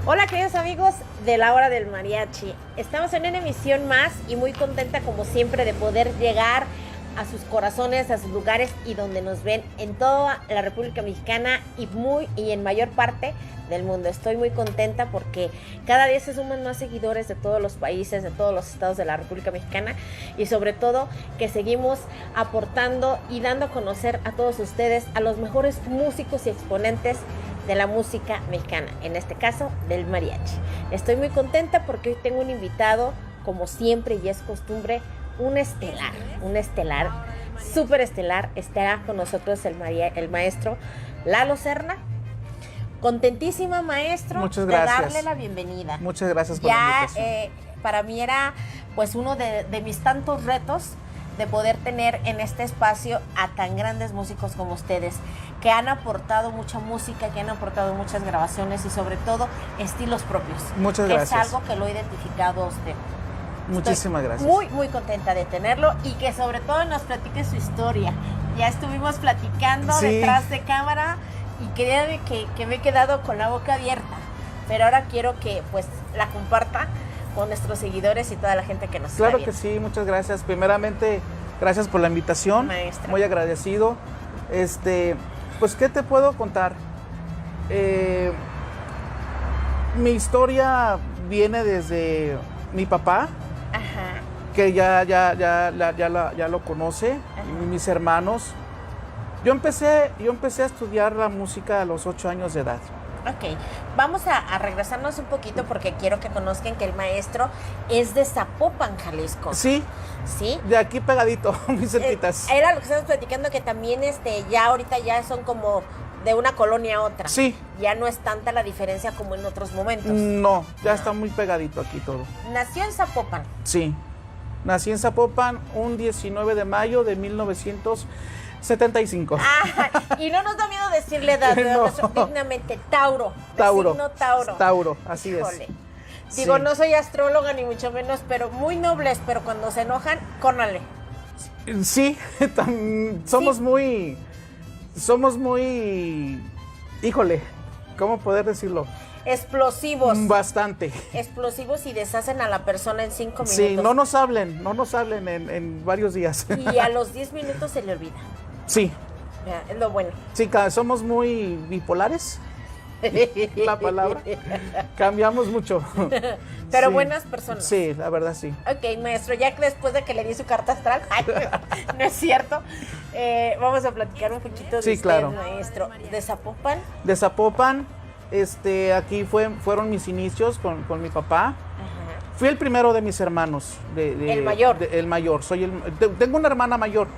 Hola queridos amigos de la hora del mariachi. Estamos en una emisión más y muy contenta como siempre de poder llegar a sus corazones, a sus lugares y donde nos ven en toda la República Mexicana y en mayor parte del mundo. Estoy muy contenta porque cada día se suman más seguidores de todos los países, de todos los estados de la República Mexicana y sobre todo que seguimos aportando y dando a conocer a todos ustedes a los mejores músicos y exponentes de la música mexicana, en este caso del mariachi. Estoy muy contenta porque hoy tengo un invitado, como siempre y es costumbre, un estelar, súper estelar. Estará con nosotros el maestro Lalo Serna. Contentísima, maestro, muchas gracias, de darle la bienvenida. Muchas gracias por la invitación. Para mí era pues uno de mis tantos retos de poder tener en este espacio a tan grandes músicos como ustedes, que han aportado mucha música, que han aportado muchas grabaciones y sobre todo estilos propios. Muchas gracias. Es algo que lo he identificado a usted. Muchísimas gracias. Muy, muy contenta de tenerlo y que sobre todo nos platique su historia. Ya estuvimos platicando detrás de cámara y créanme que me he quedado con la boca abierta. Pero ahora quiero que pues la comparta con nuestros seguidores y toda la gente que nos está viendo. Claro que sí, muchas gracias. Primeramente, gracias por la invitación. Maestra. Muy agradecido. Pues, ¿qué te puedo contar? Mi historia viene desde mi papá. Ajá. Que ya lo conoce. Ajá. Mis hermanos. Yo empecé a estudiar la música a los 8 años de edad. Ok, vamos a regresarnos un poquito porque quiero que conozcan que el maestro es de Zapopan, Jalisco. Sí. ¿Sí? De aquí pegadito, muy cerquitas. Era lo que estábamos platicando, que también ya ahorita ya son como de una colonia a otra. Sí. Ya no es tanta la diferencia como en otros momentos. No, ya está muy pegadito aquí todo. ¿Nació en Zapopan? Sí, nací en Zapopan un 19 de mayo de 1975. Y no nos da miedo decirle edad, no. Dignamente, Tauro. Tauro. Tauro, así Híjole. Es. Digo, sí. No soy astróloga ni mucho menos, pero muy nobles, pero cuando se enojan, córnale. Sí, somos muy, híjole, ¿cómo poder decirlo? Explosivos. Bastante. Explosivos y deshacen a la persona en 5 minutos. Sí, no nos hablen en varios días. Y a los 10 minutos se le olvida. Sí. Ya, es lo bueno. Sí, somos muy bipolares. La palabra. Cambiamos mucho. Pero sí. Buenas personas. Sí, la verdad sí. Ok, maestro, ya que después de que le di su carta astral, no es cierto, vamos a platicar un poquito de sí, usted, claro. maestro. ¿De Zapopan? De Zapopan, aquí fueron mis inicios con mi papá. Ajá. Fui el primero de mis hermanos. ¿El mayor? El mayor. Tengo una hermana mayor.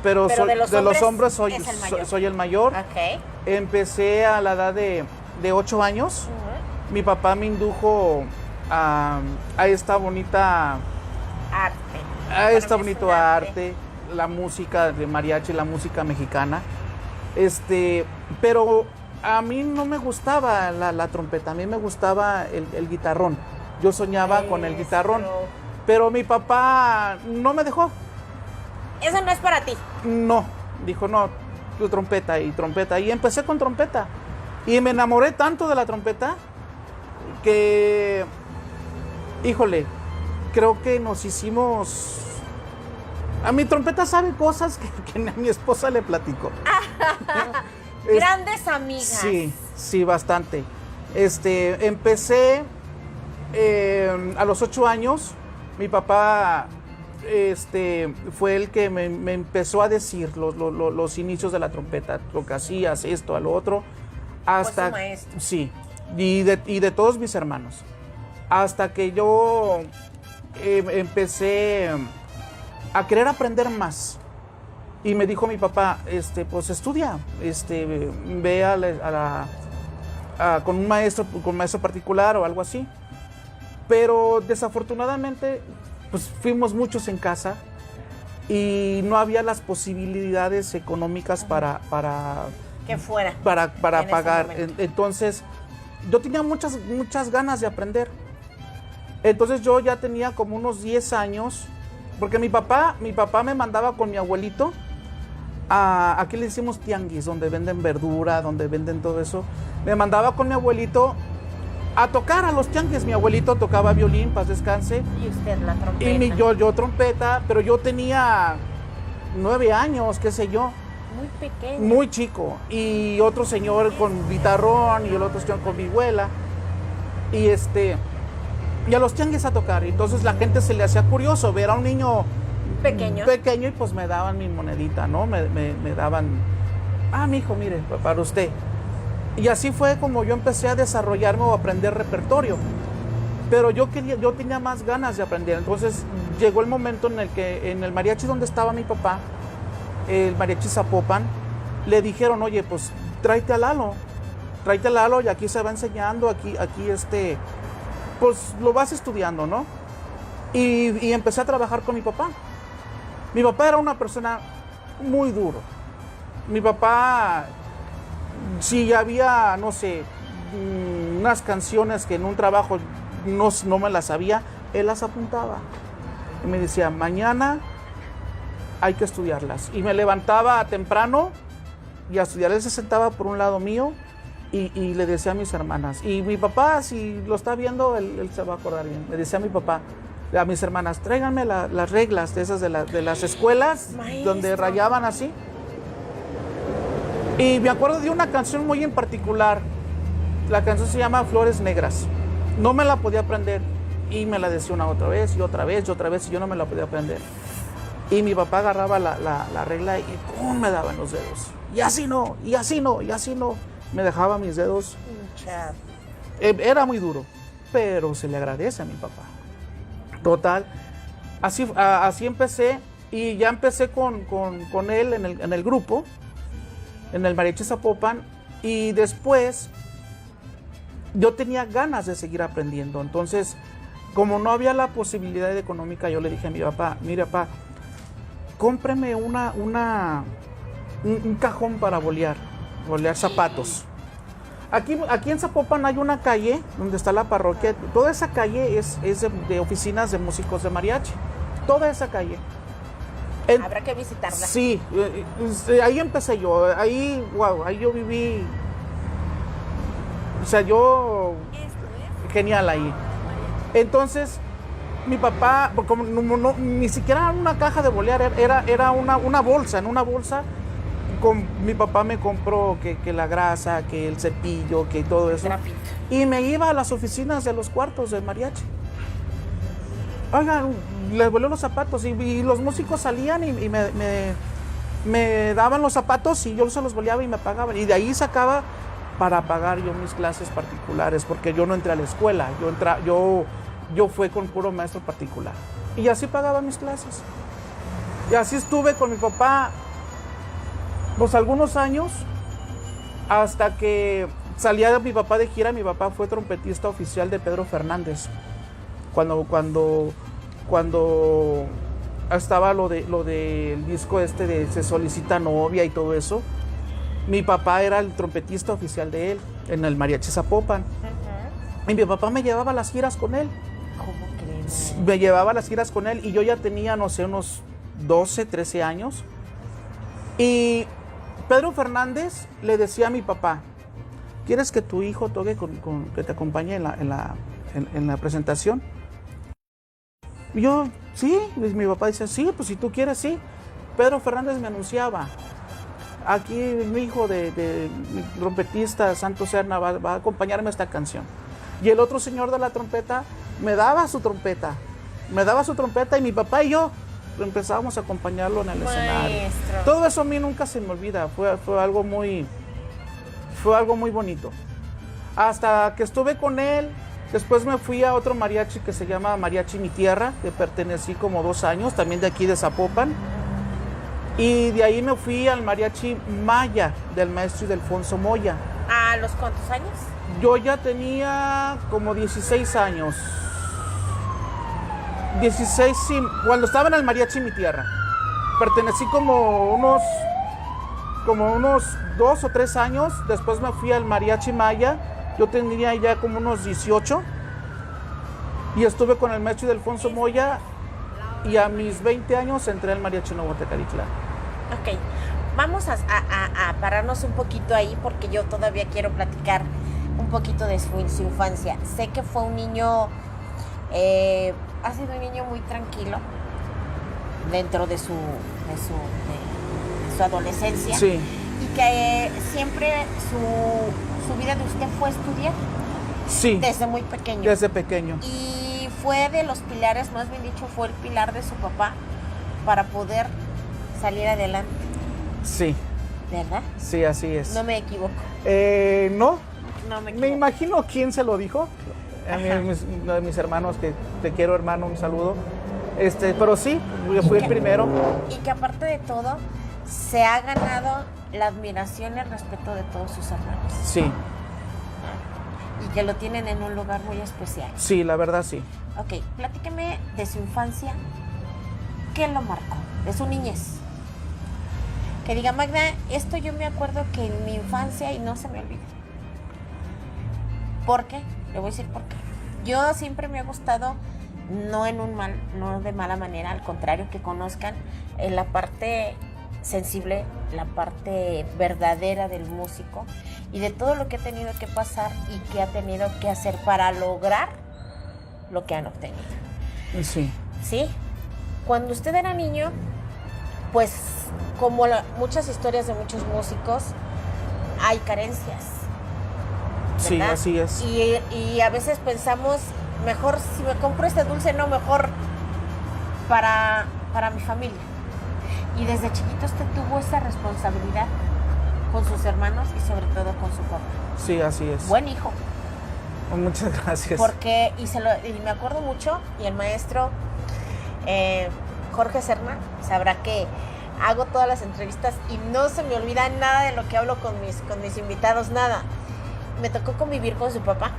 Pero de los hombres soy el mayor. Okay. Empecé a la edad de 8 años. Uh-huh. Mi papá me indujo a esta bonita arte. A esta bonito arte, la música de mariachi, la música mexicana. Pero a mí no me gustaba la trompeta, a mí me gustaba el guitarrón. Yo soñaba con el guitarrón, pero mi papá no me dejó. Eso no es para ti. No, dijo no, tu trompeta y trompeta. Y empecé con trompeta. Y me enamoré tanto de la trompeta que, híjole, creo que nos hicimos... A mi trompeta sabe cosas que a mi esposa le platico. Grandes amigas. Sí, bastante. Empecé a los 8 años, mi papá... fue el que me empezó a decir los inicios de la trompeta, lo que hacías, esto, a lo otro, hasta... Fue su maestro. Sí, y de todos mis hermanos, hasta que yo empecé a querer aprender más, y me dijo mi papá, pues estudia, ve con un maestro particular o algo así, pero desafortunadamente pues fuimos muchos en casa y no había las posibilidades económicas para que fuera para pagar. Entonces yo tenía muchas ganas de aprender. Entonces yo ya tenía como unos 10 años, porque mi papá me mandaba con mi abuelito aquí le decimos tianguis, donde venden verdura, donde venden todo eso. Me mandaba con mi abuelito a tocar a los tianguis. Mi abuelito tocaba violín, paz descanse. Y usted la trompeta. Y yo trompeta, pero yo tenía 9 años, qué sé yo. Muy pequeño. Muy chico. Y otro señor con guitarrón y el otro señor con vihuela. Y a los tianguis a tocar. Entonces la gente se le hacía curioso ver a un niño pequeño y pues me daban mi monedita, ¿no? Me daban, mijo, mire, para usted. Y así fue como yo empecé a desarrollarme o a aprender repertorio. Pero yo tenía más ganas de aprender. Entonces llegó el momento en el que en el mariachi donde estaba mi papá, el mariachi Zapopan, le dijeron, oye, pues tráete a Lalo y aquí se va enseñando, aquí pues lo vas estudiando, ¿no? Y empecé a trabajar con mi papá. Mi papá era una persona muy duro. Mi papá, si había, no sé, unas canciones que en un trabajo no me las sabía, él las apuntaba. Y me decía, mañana hay que estudiarlas. Y me levantaba temprano y a estudiar. Él se sentaba por un lado mío y le decía a mis hermanas. Y mi papá, si lo está viendo, él se va a acordar bien. Me decía a mi papá, a mis hermanas, tráiganme las reglas de esas de las escuelas, maestro, donde rayaban así. Y me acuerdo de una canción muy en particular. La canción se llama Flores Negras. No me la podía aprender. Y me la decía una otra vez y otra vez y otra vez y yo no me la podía aprender. Y mi papá agarraba la regla y ¡pum!, me daba en los dedos. Y así no, y así no, y así no. Me dejaba mis dedos. Era muy duro, pero se le agradece a mi papá. Total, así empecé y ya empecé con él en el grupo, en el mariachi Zapopan, y después yo tenía ganas de seguir aprendiendo. Entonces, como no había la posibilidad económica, yo le dije a mi papá, mire papá, cómpreme un cajón para bolear zapatos. Aquí en Zapopan hay una calle donde está la parroquia. Toda esa calle es de oficinas de músicos de mariachi. Toda esa calle. Habrá que visitarla. Sí, ahí empecé yo. Ahí yo viví. O sea, genial ahí. Entonces, mi papá, como ni siquiera una caja de bolear, era una bolsa. En una bolsa, mi papá me compró que la grasa, que el cepillo, que todo eso. Y me iba a las oficinas de los cuartos del mariachi. Oigan, les volé los zapatos y los músicos salían y me daban los zapatos y yo se los boleaba y me pagaban. Y de ahí sacaba para pagar yo mis clases particulares, porque yo no entré a la escuela, yo fui con puro maestro particular. Y así pagaba mis clases. Y así estuve con mi papá, pues algunos años, hasta que salía mi papá de gira. Mi papá fue trompetista oficial de Pedro Fernández. Cuando estaba lo del disco de Se Solicita Novia y todo eso, mi papá era el trompetista oficial de él, en el mariachi Zapopan. Y mi papá me llevaba a las giras con él. ¿Cómo crees? Me llevaba a las giras con él y yo ya tenía, no sé, unos 12, 13 años. Y Pedro Fernández le decía a mi papá, ¿quieres que tu hijo toque que te acompañe en la presentación? Y yo, sí. Y mi papá decía, sí, pues si tú quieres, sí. Pedro Fernández me anunciaba, aquí mi hijo de mi trompetista, Santo Serna, va a acompañarme a esta canción. Y el otro señor de la trompeta me daba su trompeta y mi papá y yo empezábamos a acompañarlo en el escenario. Todo eso a mí nunca se me olvida, fue algo muy bonito. Hasta que estuve con él, después me fui a otro mariachi que se llama Mariachi Mi Tierra, que pertenecí como 2 años, también de aquí de Zapopan. Y de ahí me fui al mariachi Maya, del maestro Ildefonso Moya. ¿A los cuántos años? Yo ya tenía como 16 años. 16, sí, cuando estaba en el mariachi Mi Tierra. Pertenecí como unos 2 o 3 años. Después me fui al mariachi Maya. Yo tenía ya como unos 18. Y estuve con el maestro Ildefonso Moya. Y a mis 20 años entré al mariachi Nuevo Tecalitlán. Ok, vamos a pararnos un poquito ahí porque yo todavía quiero platicar un poquito de su infancia. Sé que fue un niño, ha sido un niño muy tranquilo dentro de su adolescencia. Sí. Y que siempre su vida de usted fue estudiar. Sí. Desde muy pequeño. Desde pequeño. Y fue de los pilares, más bien dicho, fue el pilar de su papá para poder salir adelante. Sí. ¿Verdad? Sí, así es. No me equivoco. No. No me equivoco. Me imagino quién se lo dijo. A mí, uno de mis hermanos, que te quiero, hermano, un saludo. Pero sí, yo fui el primero. Y que aparte de todo, se ha ganado la admiración y el respeto de todos sus hermanos. Sí. Y que lo tienen en un lugar muy especial. Sí, la verdad sí. Ok, platíqueme de su infancia. ¿Qué lo marcó? De su niñez. Que diga, Magda, esto yo me acuerdo que en mi infancia y no se me olvida. ¿Por qué? Le voy a decir por qué. Yo siempre me ha gustado, no de mala manera, al contrario, que conozcan la parte sensible, la parte verdadera del músico y de todo lo que ha tenido que pasar y que ha tenido que hacer para lograr lo que han obtenido. Sí. ¿Sí? Cuando usted era niño, pues como muchas historias de muchos músicos, hay carencias. Sí, ¿verdad? así es. Y a veces pensamos, mejor si me compro este dulce, no, mejor para mi familia. Y desde chiquito usted tuvo esa responsabilidad con sus hermanos y sobre todo con su papá. Sí, así es. Buen hijo. Muchas gracias. Porque, y me acuerdo mucho, y el maestro Jorge Serna sabrá que hago todas las entrevistas y no se me olvida nada de lo que hablo con mis invitados, nada. Me tocó convivir con su papá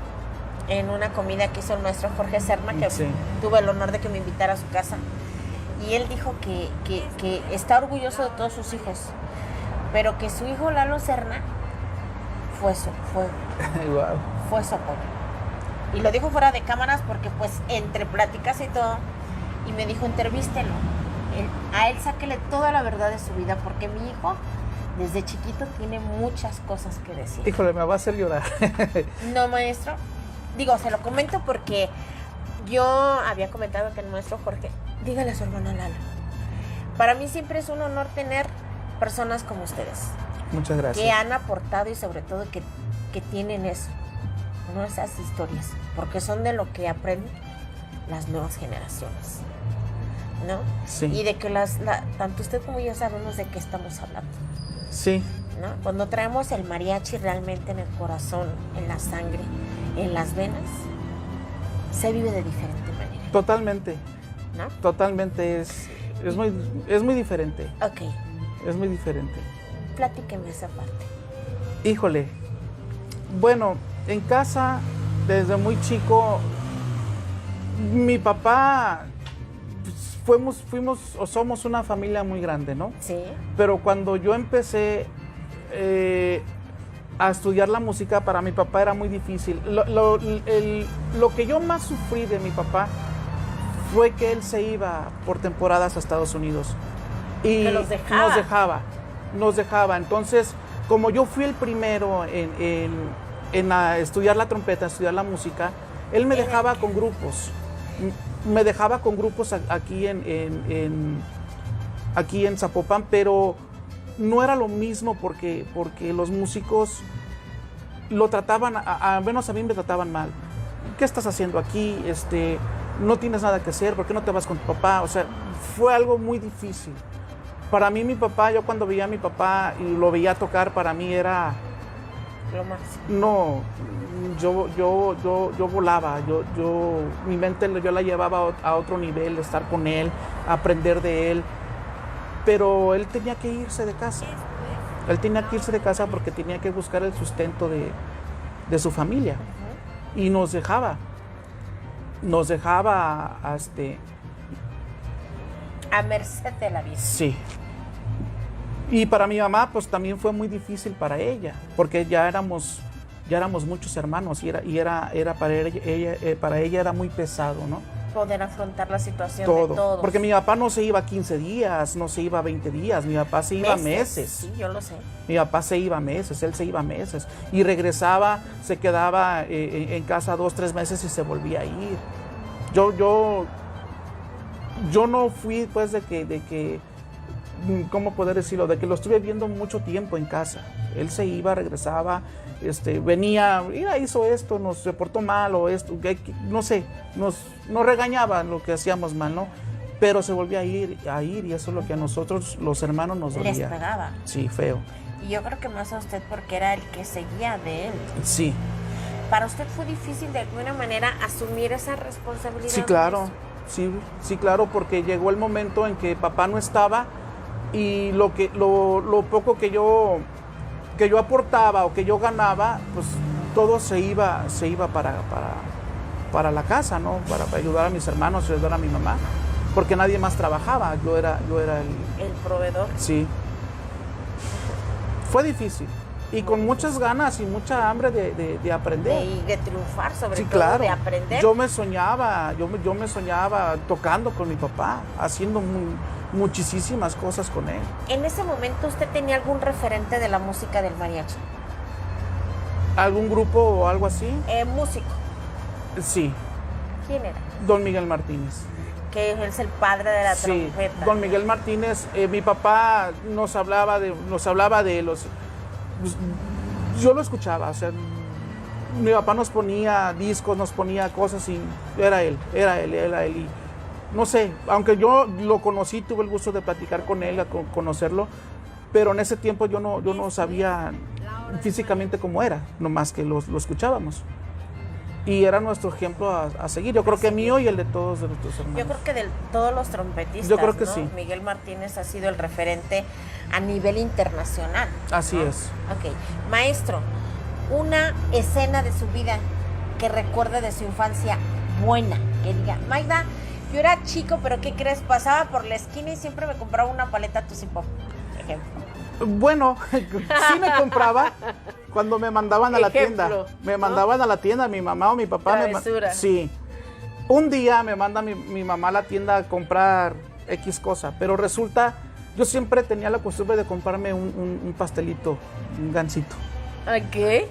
en una comida que hizo el maestro Jorge Serna, que sí. tuve el honor de que me invitara a su casa. Y él dijo que está orgulloso de todos sus hijos, pero que su hijo Lalo Serna fue su apoyo. Y lo dijo fuera de cámaras porque pues entre pláticas y todo, y me dijo, entrevístelo. A él sáquele toda la verdad de su vida, porque mi hijo desde chiquito tiene muchas cosas que decir. Híjole, me va a hacer llorar. No, maestro. Digo, se lo comento porque yo había comentado que el maestro Jorge, dígale a su hermano Lalo. Para mí siempre es un honor tener personas como ustedes. Muchas gracias. Que han aportado y sobre todo que tienen eso, no esas historias, porque son de lo que aprenden las nuevas generaciones, ¿no? Sí. Y de que tanto usted como yo sabemos de qué estamos hablando. Sí. ¿No? Cuando traemos el mariachi realmente en el corazón, en la sangre, en las venas, se vive de diferente manera. Totalmente. ¿No? Totalmente. Es muy diferente. Ok. Es muy diferente. Platíqueme esa parte. Híjole. Bueno, en casa, desde muy chico, mi papá, fuimos o somos una familia muy grande, ¿no? Sí. Pero cuando yo empecé a estudiar la música, para mi papá era muy difícil. Lo que yo más sufrí de mi papá fue que él se iba por temporadas a Estados Unidos. Y que los dejaba. Nos dejaba. Entonces, como yo fui el primero en estudiar la trompeta, a estudiar la música, él me dejaba con grupos. Me dejaba con grupos aquí en Zapopan, pero no era lo mismo porque los músicos lo trataban, al menos a mí me trataban mal. ¿Qué estás haciendo aquí? No tienes nada que hacer, ¿por qué no te vas con tu papá? O sea, fue algo muy difícil. Para mí, mi papá, yo cuando veía a mi papá y lo veía tocar, para mí era... Lo máximo. No, yo volaba, mi mente yo la llevaba a otro nivel, estar con él, aprender de él, pero él tenía que irse de casa. Él tenía que irse de casa porque tenía que buscar el sustento de su familia. Uh-huh. Y nos dejaba a merced de la vida. Sí. Y para mi mamá, pues también fue muy difícil para ella, porque ya éramos muchos hermanos y era para ella era muy pesado, ¿no? poder afrontar la situación todo. de todos. Porque mi papá no se iba 15 días, no se iba 20 días, mi papá se iba meses. Sí, yo lo sé. Mi papá se iba meses, él se iba meses. Y regresaba, se quedaba en casa 2, 3 meses y se volvía a ir. Yo no fui pues de que, ¿cómo poder decirlo? De que lo estuve viendo mucho tiempo en casa. Él se iba, regresaba, venía, mira, hizo esto, se portó mal o esto, no sé, nos regañaba lo que hacíamos mal, ¿no? Pero se volvía a ir y eso es lo que a nosotros, los hermanos, nos dolía. Les pegaba. Sí, feo. Y yo creo que más a usted porque era el que seguía de él. Sí. ¿Para usted fue difícil de alguna manera asumir esa responsabilidad? Sí, claro, sí, claro, porque llegó el momento en que papá no estaba y lo poco que yo aportaba o que yo ganaba, pues todo se iba para la casa, ¿no? Para ayudar a mis hermanos, ayudar a mi mamá, porque nadie más trabajaba, yo era el proveedor. Sí. Fue difícil y con muchas ganas y mucha hambre de aprender. Y de triunfar, sobre Sí, todo, claro. de aprender. Yo me soñaba tocando con mi papá, haciendo muchísimas cosas con él. ¿En ese momento usted tenía algún referente de la música del mariachi? ¿Algún grupo o algo así? Músico. Sí, ¿Quién era? don Miguel Martínez. Que es el padre de la Sí, trompeta. don Miguel Martínez, mi papá nos hablaba de los... Yo lo escuchaba, o sea, mi papá nos ponía discos, nos ponía cosas y era él. Y no sé, aunque yo lo conocí, tuve el gusto de platicar con él, conocerlo, pero en ese tiempo yo no sabía físicamente cómo era, nomás que lo escuchábamos. Y era nuestro ejemplo a seguir, yo creo que mío y el de todos de nuestros hermanos. Yo creo que de todos los trompetistas, Yo creo que ¿no? sí. Miguel Martínez ha sido el referente a nivel internacional. Así ¿no? es. Ok. Maestro, una escena de su vida que recuerde de su infancia buena, que diga, Magda, yo era chico, pero ¿qué crees? Pasaba por la esquina y siempre me compraba una paleta Tootsie Pop, por ejemplo. Bueno, sí me compraba cuando me mandaban a la tienda. Me mandaban a la tienda, mi mamá o mi papá. Sí. Un día me manda mi mamá a la tienda a comprar X cosa, pero resulta, yo siempre tenía la costumbre de comprarme un pastelito, un gansito. ¿Qué?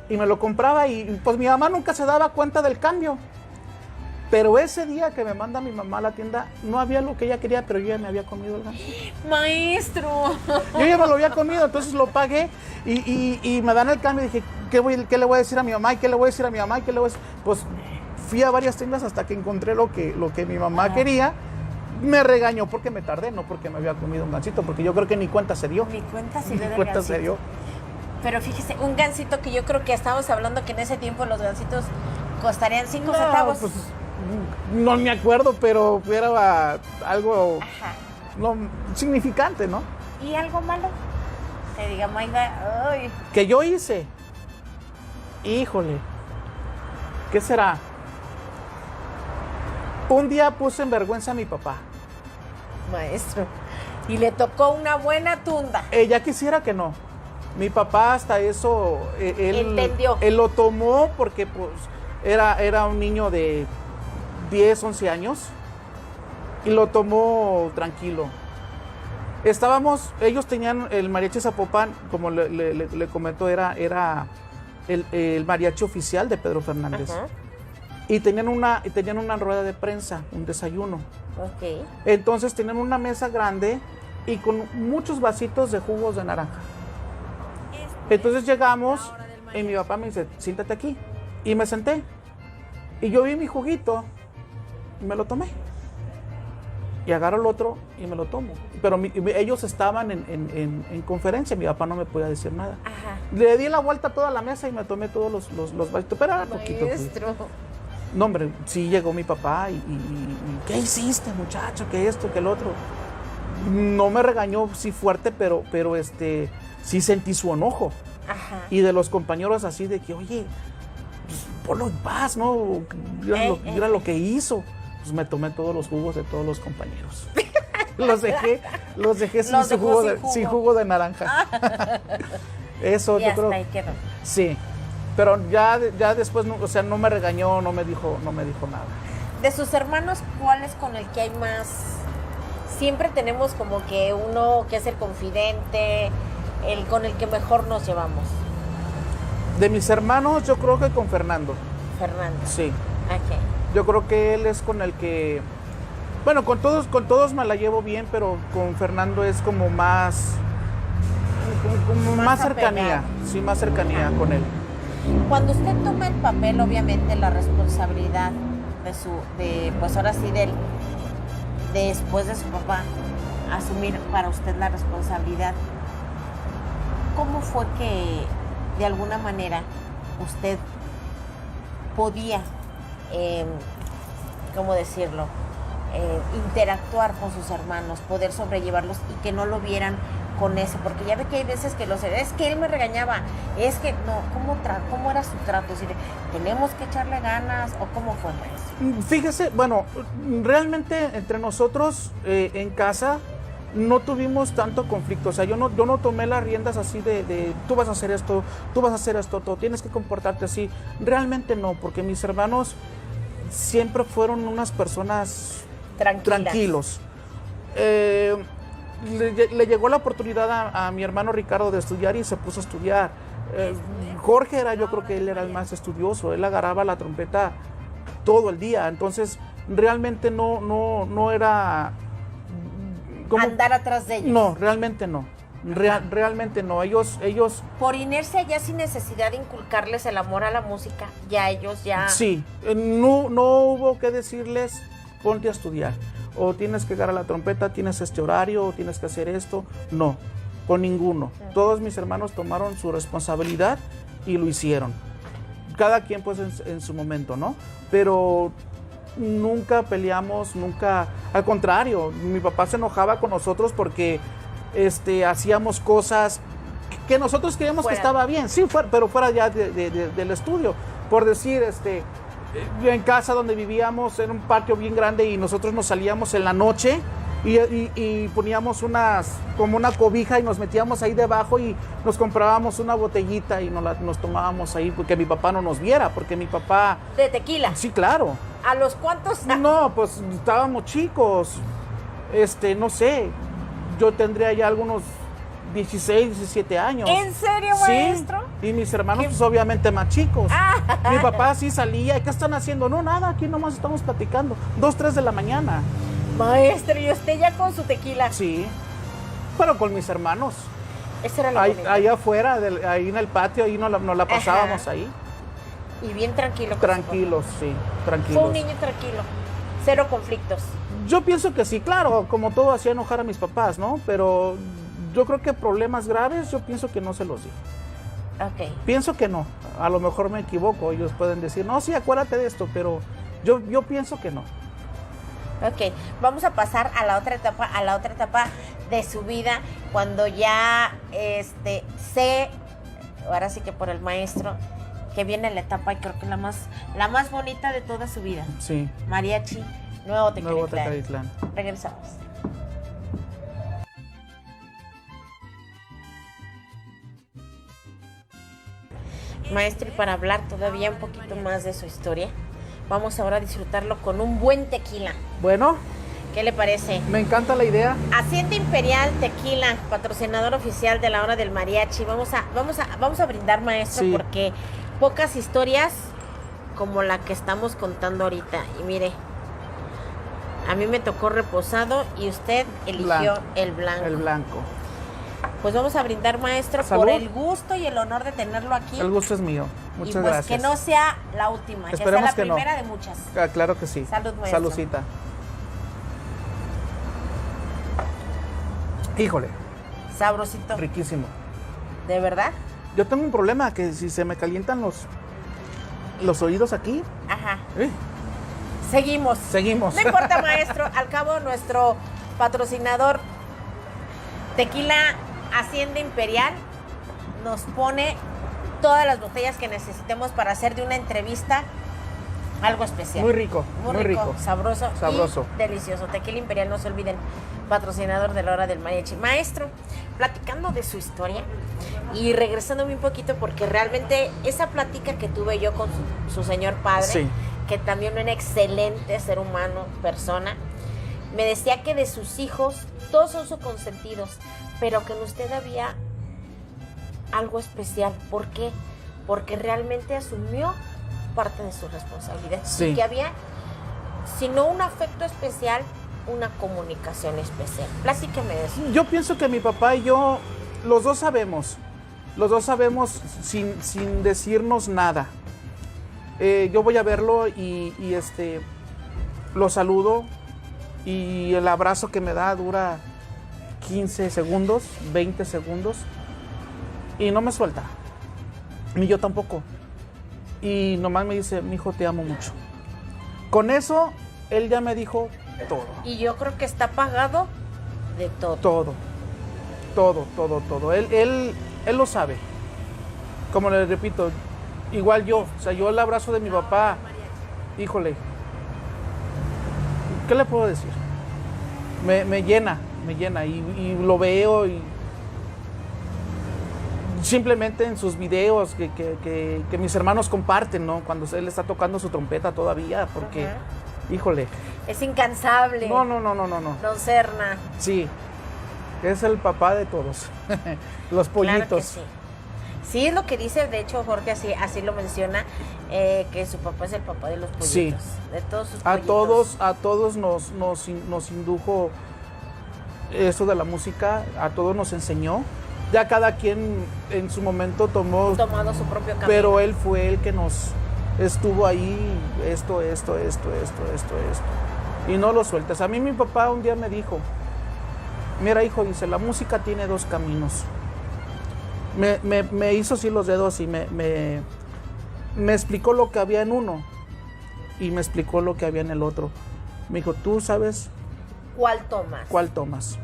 Y me lo compraba y pues mi mamá nunca se daba cuenta del cambio. Pero ese día que me manda mi mamá a la tienda, no había lo que ella quería, pero yo ya me había comido el gansito. Maestro. Yo ya me lo había comido, entonces lo pagué y me dan el cambio y dije, ¿qué le voy a decir a mi mamá? ¿Y qué le voy a decir a mi mamá? ¿Y qué le voy a decir? Pues fui a varias tiendas hasta que encontré lo que mi mamá quería. Me regañó porque me tardé, no porque me había comido un gansito, porque yo creo que ni cuenta se dio. Ni cuenta se Ni dio del cuenta gansito. se dio. Pero fíjese, un gansito que yo creo que estábamos hablando que en ese tiempo los gansitos costarían 5 centavos. Pues, no me acuerdo, pero era algo significante, ¿no? ¿Y algo malo? Que diga, Magda, ay. Que yo hice. Híjole. ¿Qué será? Un día puse en vergüenza a mi papá. Maestro. Y le tocó una buena tunda. Ya quisiera que no. Mi papá hasta eso, Entendió. Él lo tomó porque pues era un niño de 10, 11 años y lo tomó tranquilo. Ellos tenían el mariachi Zapopan, como le comentó, era el mariachi oficial de Pedro Fernández. Ajá. Y tenían una rueda de prensa, un desayuno. Ok. Entonces tenían una mesa grande y con muchos vasitos de jugos de naranja. Entonces llegamos y mi papá me dice, siéntate aquí. Y me senté. Y yo vi mi juguito y me lo tomé. Y agarro el otro y me lo tomo. Pero ellos estaban en conferencia, mi papá no me podía decir nada. Ajá. Le di la vuelta a toda la mesa y me tomé todos los vasitos, pero era poquito. Maestro. No, hombre, sí llegó mi papá y ¿qué hiciste, muchacho? ¿Qué esto, qué el otro? No me regañó, sí fuerte, pero sí sentí su enojo. Ajá. Y de los compañeros así de que, oye, pues, ponlo en paz, ¿no? Mira lo que hizo. Pues me tomé todos los jugos de todos los compañeros. los dejé sin jugo de naranja. Eso Y yo hasta creo. ahí quedó. Sí. Pero ya después, no me regañó, no me dijo nada. De sus hermanos, ¿cuál es con el que hay más? Siempre tenemos como que uno que es el confidente, el con el que mejor nos llevamos. De mis hermanos, yo creo que con Fernando. Fernando. Sí. Ok. Yo creo que él es con el que... Bueno, con todos me la llevo bien, pero con Fernando es como más... Como más cercanía. Sí, más cercanía con él. Cuando usted toma el papel, obviamente, la responsabilidad pues ahora sí, después de su papá, asumir para usted la responsabilidad, ¿cómo fue que de alguna manera usted podía, ¿cómo decirlo? Interactuar con sus hermanos, poder sobrellevarlos y que no lo vieran con eso, porque ya ve que hay veces que es que él me regañaba, es que no, ¿cómo era su trato? Es decir, ¿tenemos que echarle ganas o cómo fue eso? Fíjese, bueno, realmente entre nosotros en casa no tuvimos tanto conflicto, o sea, yo no tomé las riendas así de tú vas a hacer esto, tú tienes que comportarte así, realmente no, porque mis hermanos siempre fueron unas personas tranquilos. Le llegó la oportunidad a mi hermano Ricardo de estudiar y se puso a estudiar. Jorge yo creo que él era el más estudioso, él agarraba la trompeta todo el día, entonces realmente no era... ¿Cómo? Andar atrás de ellos. No, realmente no. Realmente no. Ellos... Por inercia, ya sin necesidad de inculcarles el amor a la música, ya ellos ya... Sí, no hubo que decirles, ponte a estudiar. O tienes que llegar a la trompeta, tienes este horario, o tienes que hacer esto. No, con ninguno. Todos mis hermanos tomaron su responsabilidad y lo hicieron. Cada quien pues en su momento, ¿no? Pero nunca peleamos, nunca... Al contrario, mi papá se enojaba con nosotros porque hacíamos cosas que nosotros creíamos que estaba bien. Sí, pero fuera ya del estudio. Por decir, en casa donde vivíamos era un patio bien grande y nosotros nos salíamos en la noche y poníamos como una cobija y nos metíamos ahí debajo y nos comprábamos una botellita y nos tomábamos ahí porque mi papá no nos viera, porque mi papá... ¿De tequila? Sí, claro. ¿A los cuántos? No, pues estábamos chicos, no sé, yo tendría ya algunos 16, 17 años. ¿En serio, maestro? Sí, y mis hermanos pues obviamente más chicos. Mi papá sí salía, ¿qué están haciendo? No, nada, aquí nomás estamos platicando, 2, 3 de la mañana. Maestro, ¿y usted ya con su tequila? Sí, pero con mis hermanos. Eso era lo bonito. Ahí afuera, ahí en el patio, ahí nos la pasábamos ahí. Y bien tranquilo. Tranquilos, sí, tranquilos. Fue un niño tranquilo, cero conflictos. Yo pienso que sí, claro, como todo hacía enojar a mis papás, ¿no? Pero yo creo que problemas graves, yo pienso que no se los dije. Ok. Pienso que no, a lo mejor me equivoco, ellos pueden decir, no, sí, acuérdate de esto, pero yo pienso que no. Ok, vamos a pasar a la otra etapa de su vida, cuando ya ahora sí que por el maestro, que viene la etapa y creo que la más bonita de toda su vida. Sí. Mariachi, Nuevo Tecalitlán. Regresamos. Maestro, y para hablar todavía un poquito más de su historia, vamos ahora a disfrutarlo con un buen tequila. Bueno. ¿Qué le parece? Me encanta la idea. Hacienda Imperial Tequila, patrocinador oficial de la hora del mariachi. Vamos a brindar, maestro, sí, porque pocas historias como la que estamos contando ahorita. Y mire, a mí me tocó reposado y usted eligió el blanco. El blanco. Pues vamos a brindar, maestro, ¿Salud? Por el gusto y el honor de tenerlo aquí. El gusto es mío. Muchas y pues gracias. Que no sea la última, Esperemos que sea la primera no. de muchas. Claro que sí. Salud, maestro. Saludcita. Híjole. Sabrosito. Riquísimo. ¿De verdad? Yo tengo un problema, que si se me calientan los oídos aquí. Ajá. Seguimos. No importa, maestro. Al cabo, nuestro patrocinador Tequila Hacienda Imperial nos pone todas las botellas que necesitemos para hacer de una entrevista algo especial. Muy rico. Muy rico. Sabroso. Y delicioso. Tequila Imperial, no se olviden, patrocinador de la hora del mariachi. Maestro, platicando de su historia y regresándome un poquito, porque realmente esa plática que tuve yo con su señor padre, sí, que también un excelente ser humano, persona, me decía que de sus hijos todos son sus consentidos, pero que en usted había algo especial. ¿Por qué? Porque realmente asumió parte de su responsabilidad. Sí. Y que había, si no un afecto especial, una comunicación especial. Platíqueme de eso. Yo pienso que mi papá y yo, los dos sabemos sin decirnos nada. Yo voy a verlo y lo saludo y el abrazo que me da dura 15 segundos, 20 segundos y no me suelta. Ni yo tampoco. Y nomás me dice, mijo, te amo mucho. Con eso, él ya me dijo todo. Y yo creo que está pagado de todo. Todo. Él lo sabe. Como le repito, igual yo. O sea, yo el abrazo de mi papá, híjole, ¿qué le puedo decir? Me llena y lo veo y simplemente en sus videos que mis hermanos comparten, ¿no? Cuando él está tocando su trompeta todavía, porque, híjole. Es incansable. No. Don Serna. Sí, es el papá de todos, los pollitos. Claro que sí. Sí, es lo que dice, de hecho, Jorge así lo menciona, que su papá es el papá de los pollitos. Sí. De todos sus pollitos. A todos nos indujo eso de la música, a todos nos enseñó. Ya cada quien en su momento tomado su propio camino. Pero él fue el que nos estuvo ahí, esto. Y no lo sueltas. A mí mi papá un día me dijo, mira hijo, dice, la música tiene dos caminos. Me hizo así los dedos y me explicó lo que había en uno y me explicó lo que había en el otro. Me dijo, ¿tú sabes cuál tomas? ¿Cuál tomas?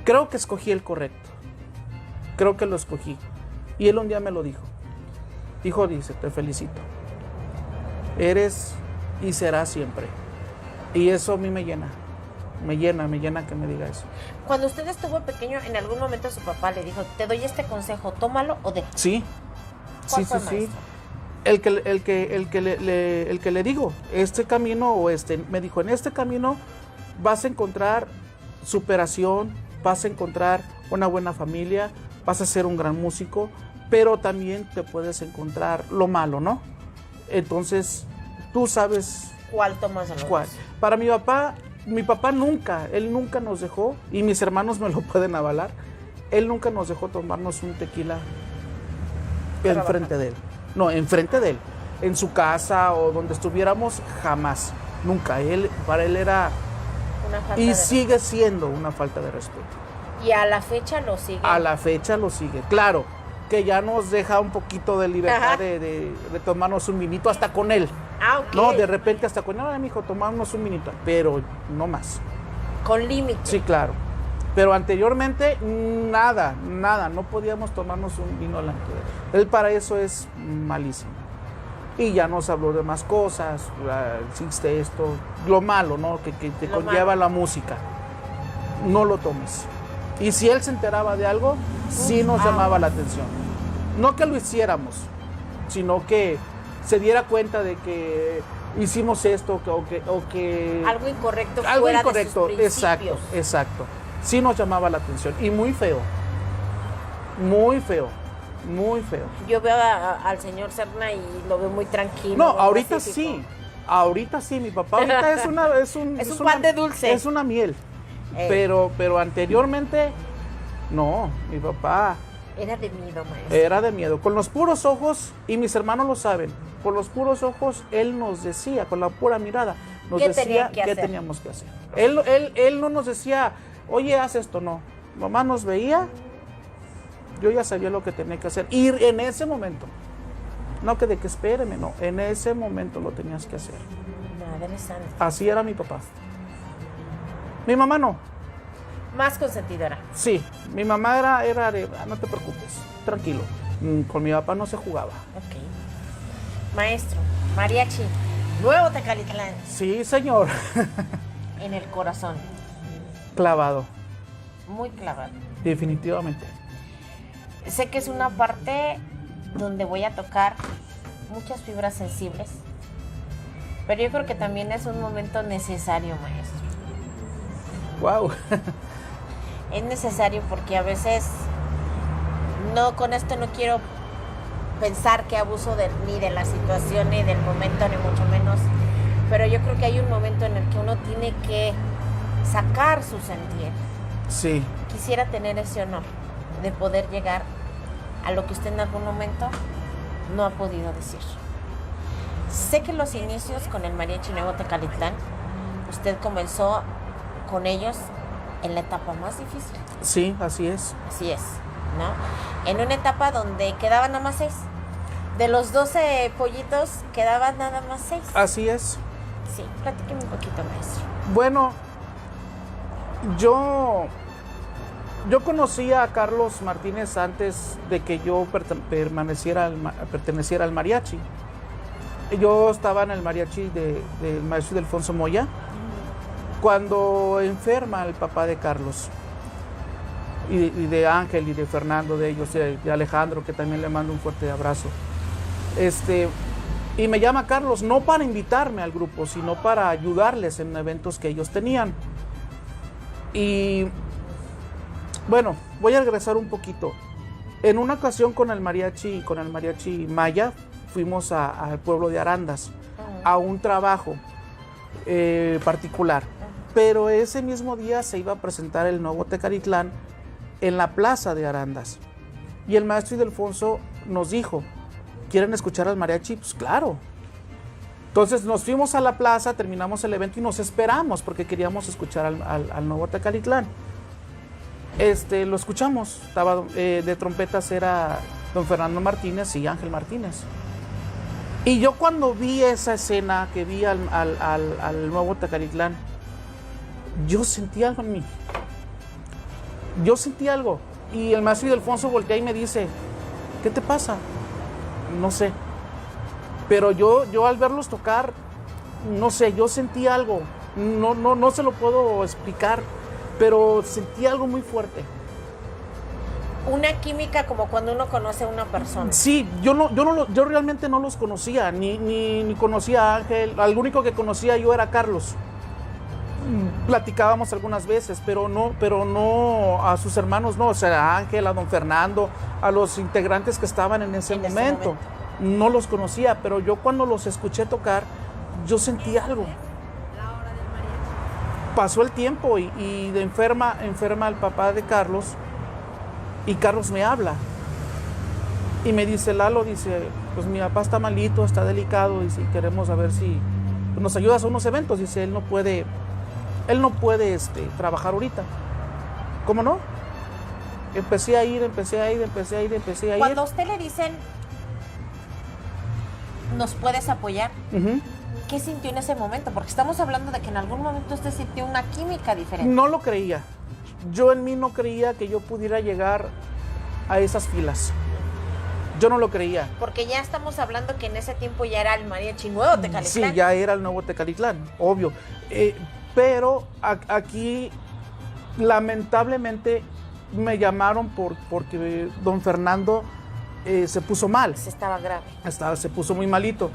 Creo que escogí el correcto. Creo que lo escogí. Y él un día me lo dijo. Hijo, dice, te felicito. Eres y serás siempre. Y eso a mí me llena. Me llena que me diga eso. Cuando usted estuvo pequeño, en algún momento su papá le dijo, te doy este consejo, tómalo o déjalo. Sí. ¿Cuál fue, maestro? El que le digo, este camino me dijo, en este camino vas a encontrar superación, vas a encontrar una buena familia, vas a ser un gran músico, pero también te puedes encontrar lo malo, ¿no? Entonces, tú sabes... ¿Cuál tomas? ¿Cuál? Para mi papá nunca nos dejó, y mis hermanos me lo pueden avalar, él nunca nos dejó tomarnos un tequila enfrente de él. No, enfrente de él. En su casa o donde estuviéramos, jamás. Nunca. Para él era... Una falta y sigue siendo una falta de respeto. ¿Y a la fecha lo sigue? A la fecha lo sigue. Claro, que ya nos deja un poquito de libertad de tomarnos un vinito hasta con él. Ah, ok. No, de repente hasta con él, mijo, tomarnos un vinito, pero no más. Con límite. Sí, claro. Pero anteriormente, nada, no podíamos tomarnos un vino delante de él. Él para eso es malísimo. Y ya nos habló de más cosas, existe esto, lo malo, ¿no? Que te conlleva la música. No lo tomes. Y si él se enteraba de algo, sí nos llamaba la atención. No que lo hiciéramos, sino que se diera cuenta de que hicimos esto o que algo incorrecto algo fuera incorrecto, de sus principios. Exacto. Sí nos llamaba la atención y muy feo. Yo veo al señor Serna y lo veo muy tranquilo. No, muy ahorita pacífico. sí, mi papá ahorita es un pan de dulce. Es una miel. Pero anteriormente, no, mi papá... Era de miedo, maestro. Era de miedo. Con los puros ojos, y mis hermanos lo saben, con los puros ojos, él nos decía, con la pura mirada, nos decía qué teníamos que hacer. Él no nos decía, oye, haz esto, no. Mamá nos veía, yo ya sabía lo que tenía que hacer. Y en ese momento, no que de que espéreme, no, en ese momento lo tenías que hacer. Madre santa. Así era mi papá. Mi mamá no. Más consentidora. Sí, mi mamá era de, no te preocupes, tranquilo. Con mi papá no se jugaba. Ok. Maestro, mariachi, Nuevo Tecalitlán. Sí, señor. En el corazón. Clavado. Muy clavado. Definitivamente. Sé que es una parte donde voy a tocar muchas fibras sensibles. Pero yo creo que también es un momento necesario, maestro. Wow. Es necesario porque a veces, no, con esto no quiero pensar que abuso ni de la situación, ni del momento, ni mucho menos. Pero yo creo que hay un momento en el que uno tiene que sacar su sentir. Sí. Quisiera tener ese honor de poder llegar a lo que usted en algún momento no ha podido decir. Sé que los inicios con el Mariachi Nuevo Tecalitlán, usted comenzó con ellos en la etapa más difícil. Sí, así es. Así es, ¿no? En una etapa donde quedaban nada más 6. De los 12 pollitos quedaban nada más 6. Así es. Sí, platíqueme un poquito, maestro. Bueno, yo conocía a Carlos Martínez antes de que yo perteneciera al mariachi. Yo estaba en el mariachi del maestro Ildefonso Moya cuando enferma el papá de Carlos y de Ángel y de Fernando, de ellos, de Alejandro, que también le mando un fuerte abrazo. Y me llama Carlos, no para invitarme al grupo, sino para ayudarles en eventos que ellos tenían. Y bueno, voy a regresar un poquito. En una ocasión con el mariachi Maya, fuimos al pueblo de Arandas a un trabajo particular. Pero ese mismo día se iba a presentar el Nuevo Tecalitlán en la plaza de Arandas. Y el maestro Ildefonso nos dijo, ¿quieren escuchar al mariachi? Pues claro. Entonces nos fuimos a la plaza, terminamos el evento y nos esperamos porque queríamos escuchar al Nuevo Tecalitlán. Lo escuchamos, estaba de trompetas era don Fernando Martínez y Ángel Martínez. Y yo cuando vi esa escena, que vi al Nuevo Tecalitlán, yo sentí algo en mí. Yo sentí algo. Y el maestro Ildefonso voltea y me dice, ¿qué te pasa? No sé. Pero yo al verlos tocar, no sé, yo sentí algo. No se lo puedo explicar, pero sentí algo muy fuerte. Una química como cuando uno conoce a una persona. Sí, yo realmente no los conocía, ni conocía a Ángel. Al único que conocía yo era Carlos. Platicábamos algunas veces, pero no a sus hermanos, no, o sea, a Ángel, a don Fernando, a los integrantes que estaban en ese momento. No los conocía, pero yo cuando los escuché tocar, yo sentí algo. Pasó el tiempo y de enferma el papá de Carlos, y Carlos me habla y me dice, Lalo, dice, pues mi papá está malito, está delicado, y si queremos saber si nos ayudas a unos eventos. Dice, él no puede trabajar ahorita. ¿Cómo no? Empecé a ir. Cuando a usted le dicen, ¿nos puedes apoyar? Uh-huh. ¿Qué sintió en ese momento? Porque estamos hablando de que en algún momento usted sintió una química diferente. No lo creía. Yo en mí no creía que yo pudiera llegar a esas filas. Yo no lo creía. Porque ya estamos hablando que en ese tiempo ya era el Mariachi Nuevo Tecalitlán. Sí, ya era el Nuevo Tecalitlán, obvio. Pero aquí, lamentablemente, me llamaron porque don Fernando se puso mal. Estaba grave. Se puso muy malito.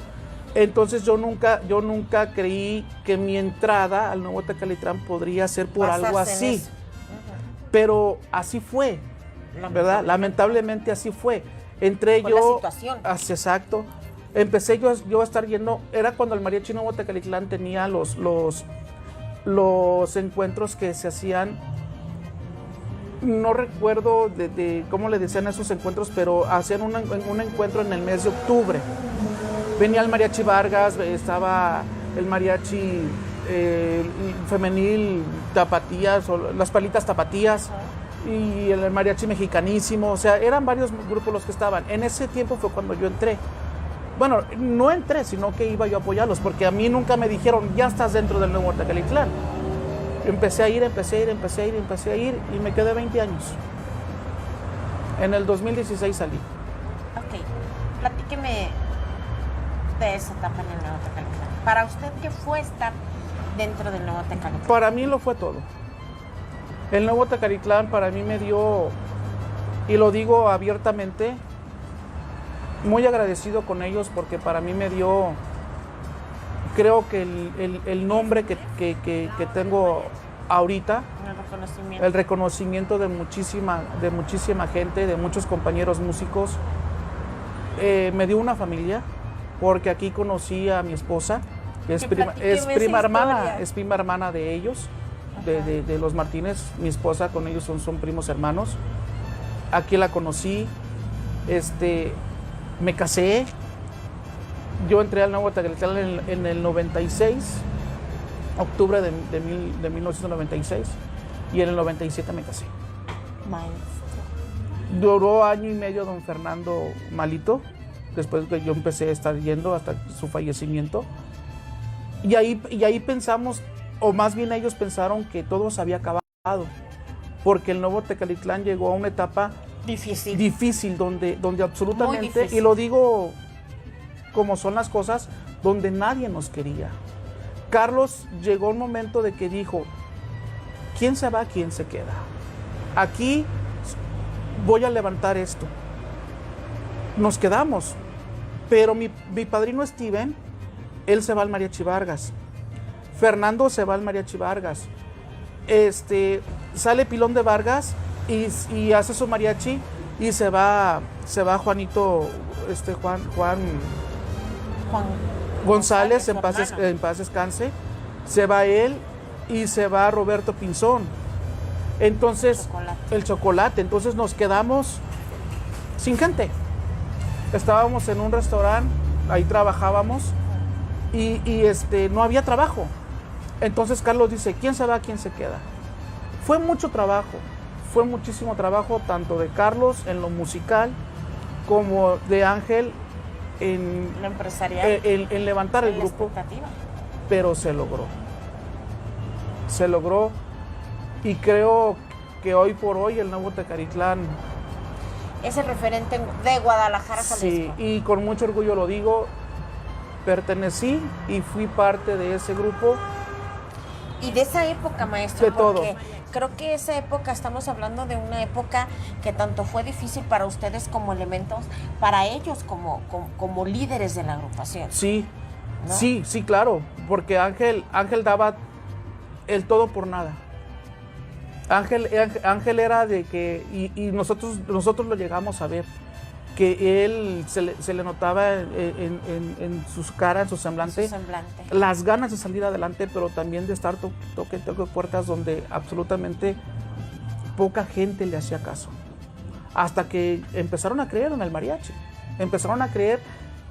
Entonces yo nunca creí que mi entrada al Nuevo Tecalitlán podría ser por algo así. Uh-huh. Pero así fue, ¿verdad? Lamentablemente así fue. Entré fue yo. La situación. Exacto. Empecé yo a estar yendo. Era cuando el Mariachi Nuevo Tecalitlán tenía los encuentros que se hacían. No recuerdo de cómo le decían esos encuentros, pero hacían un encuentro en el mes de octubre. Venía el Mariachi Vargas, estaba el mariachi femenil Tapatías, o las Palitas Tapatías, y el mariachi Mexicanísimo. O sea, eran varios grupos los que estaban. En ese tiempo fue cuando yo entré. Bueno, no entré, sino que iba yo a apoyarlos, porque a mí nunca me dijeron, ya estás dentro del Nuevo Tecalitlán. Empecé a ir, y me quedé 20 años. En el 2016 salí. Ok, platíqueme de esa etapa en el Nuevo Tecalitlán. Para usted, ¿qué fue estar dentro del Nuevo Tecalitlán? Para mí lo fue todo. El Nuevo Tecalitlán para mí me dio, y lo digo abiertamente, muy agradecido con ellos, porque para mí me dio creo que el nombre que tengo ahorita, el reconocimiento de muchísima gente, de muchos compañeros músicos, me dio una familia, porque aquí conocí a mi esposa, que es prima hermana de ellos, de los Martínez. Mi esposa con ellos son primos hermanos. Aquí la conocí, me casé. Yo entré al Nuevo Tecalitlán en el 96, octubre de 1996, y en el 97 me casé. Maestro. Duró año y medio don Fernando malito, después que yo empecé a estar yendo hasta su fallecimiento. Y ahí pensamos, o más bien ellos pensaron que todo se había acabado, porque el Nuevo Tecalitlán llegó a una etapa difícil donde absolutamente, difícil. Y lo digo como son las cosas, donde nadie nos quería. Carlos llegó un momento de que dijo, ¿quién se va, quién se queda? Aquí voy a levantar esto. Nos quedamos, pero mi padrino Steven, él se va al Mariachi Vargas. Fernando se va al Mariachi Vargas. Sale Pilón de Vargas y hace su mariachi, y se va Juanito, Juan González, en paz descanse. Se va él y se va Roberto Pinzón. Entonces, el chocolate. Entonces nos quedamos sin gente. Estábamos en un restaurante, ahí trabajábamos, y no había trabajo. Entonces Carlos dice, ¿quién se va, quién se queda? Fue mucho trabajo, fue muchísimo trabajo, tanto de Carlos en lo musical, como de Ángel en lo empresarial, en levantar el grupo, pero se logró. Se logró, y creo que hoy por hoy el Nuevo Tecalitlán es el referente de Guadalajara, Jalisco. Sí, y con mucho orgullo lo digo, pertenecí y fui parte de ese grupo. Y de esa época, maestro, de porque todo. Creo que esa época, estamos hablando de una época que tanto fue difícil para ustedes como elementos, para ellos como líderes de la agrupación. Sí, ¿no? sí, claro, porque Ángel daba el todo por nada. Ángel era de que, y nosotros lo llegamos a ver, que él se le notaba en su cara, en su semblante, las ganas de salir adelante, pero también de estar toque puertas donde absolutamente poca gente le hacía caso. Hasta que empezaron a creer en el mariachi, empezaron a creer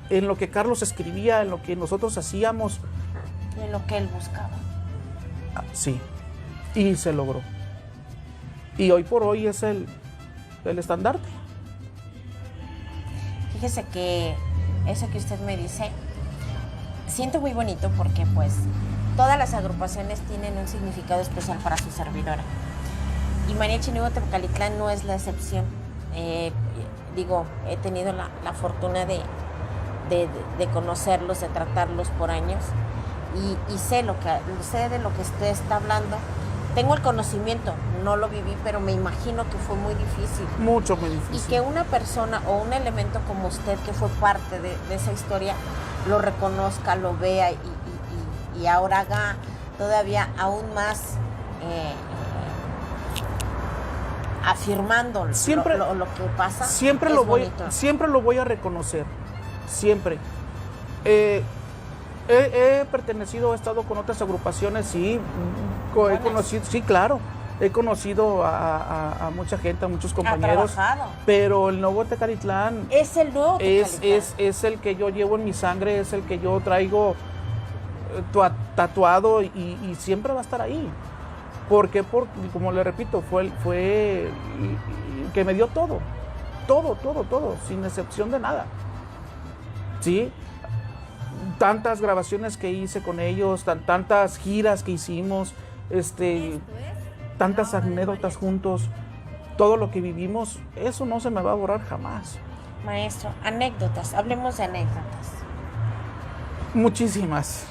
en lo que Carlos escribía, en lo que nosotros hacíamos. En lo que él buscaba. Sí, y se logró. Y hoy por hoy es el estandarte. Fíjese que eso que usted me dice, siento muy bonito, porque pues todas las agrupaciones tienen un significado especial para su servidora. Y Mariachi Nuevo Tecalitlán no es la excepción. He tenido la fortuna de conocerlos, de tratarlos por años, y sé de lo que usted está hablando. Tengo el conocimiento, no lo viví, pero me imagino que fue muy difícil. Muy difícil. Y que una persona o un elemento como usted, que fue parte de esa historia, lo reconozca, lo vea y ahora haga todavía aún más afirmando siempre, lo que pasa. Siempre lo voy a reconocer, siempre. He pertenecido, he estado con otras agrupaciones, sí, he conocido, sí, claro, he conocido a mucha gente, a muchos compañeros, pero el Nuevo Tecalitlán es el Nuevo Tecalitlán. Es el que yo llevo en mi sangre, es el que yo traigo tatuado, y siempre va a estar ahí. Porque como le repito, fue el que me dio todo, sin excepción de nada. ¿Sí? Tantas grabaciones que hice con ellos, tantas giras que hicimos, tantas anécdotas juntos, todo lo que vivimos, eso no se me va a borrar jamás. Maestro, anécdotas, hablemos de anécdotas. Muchísimas.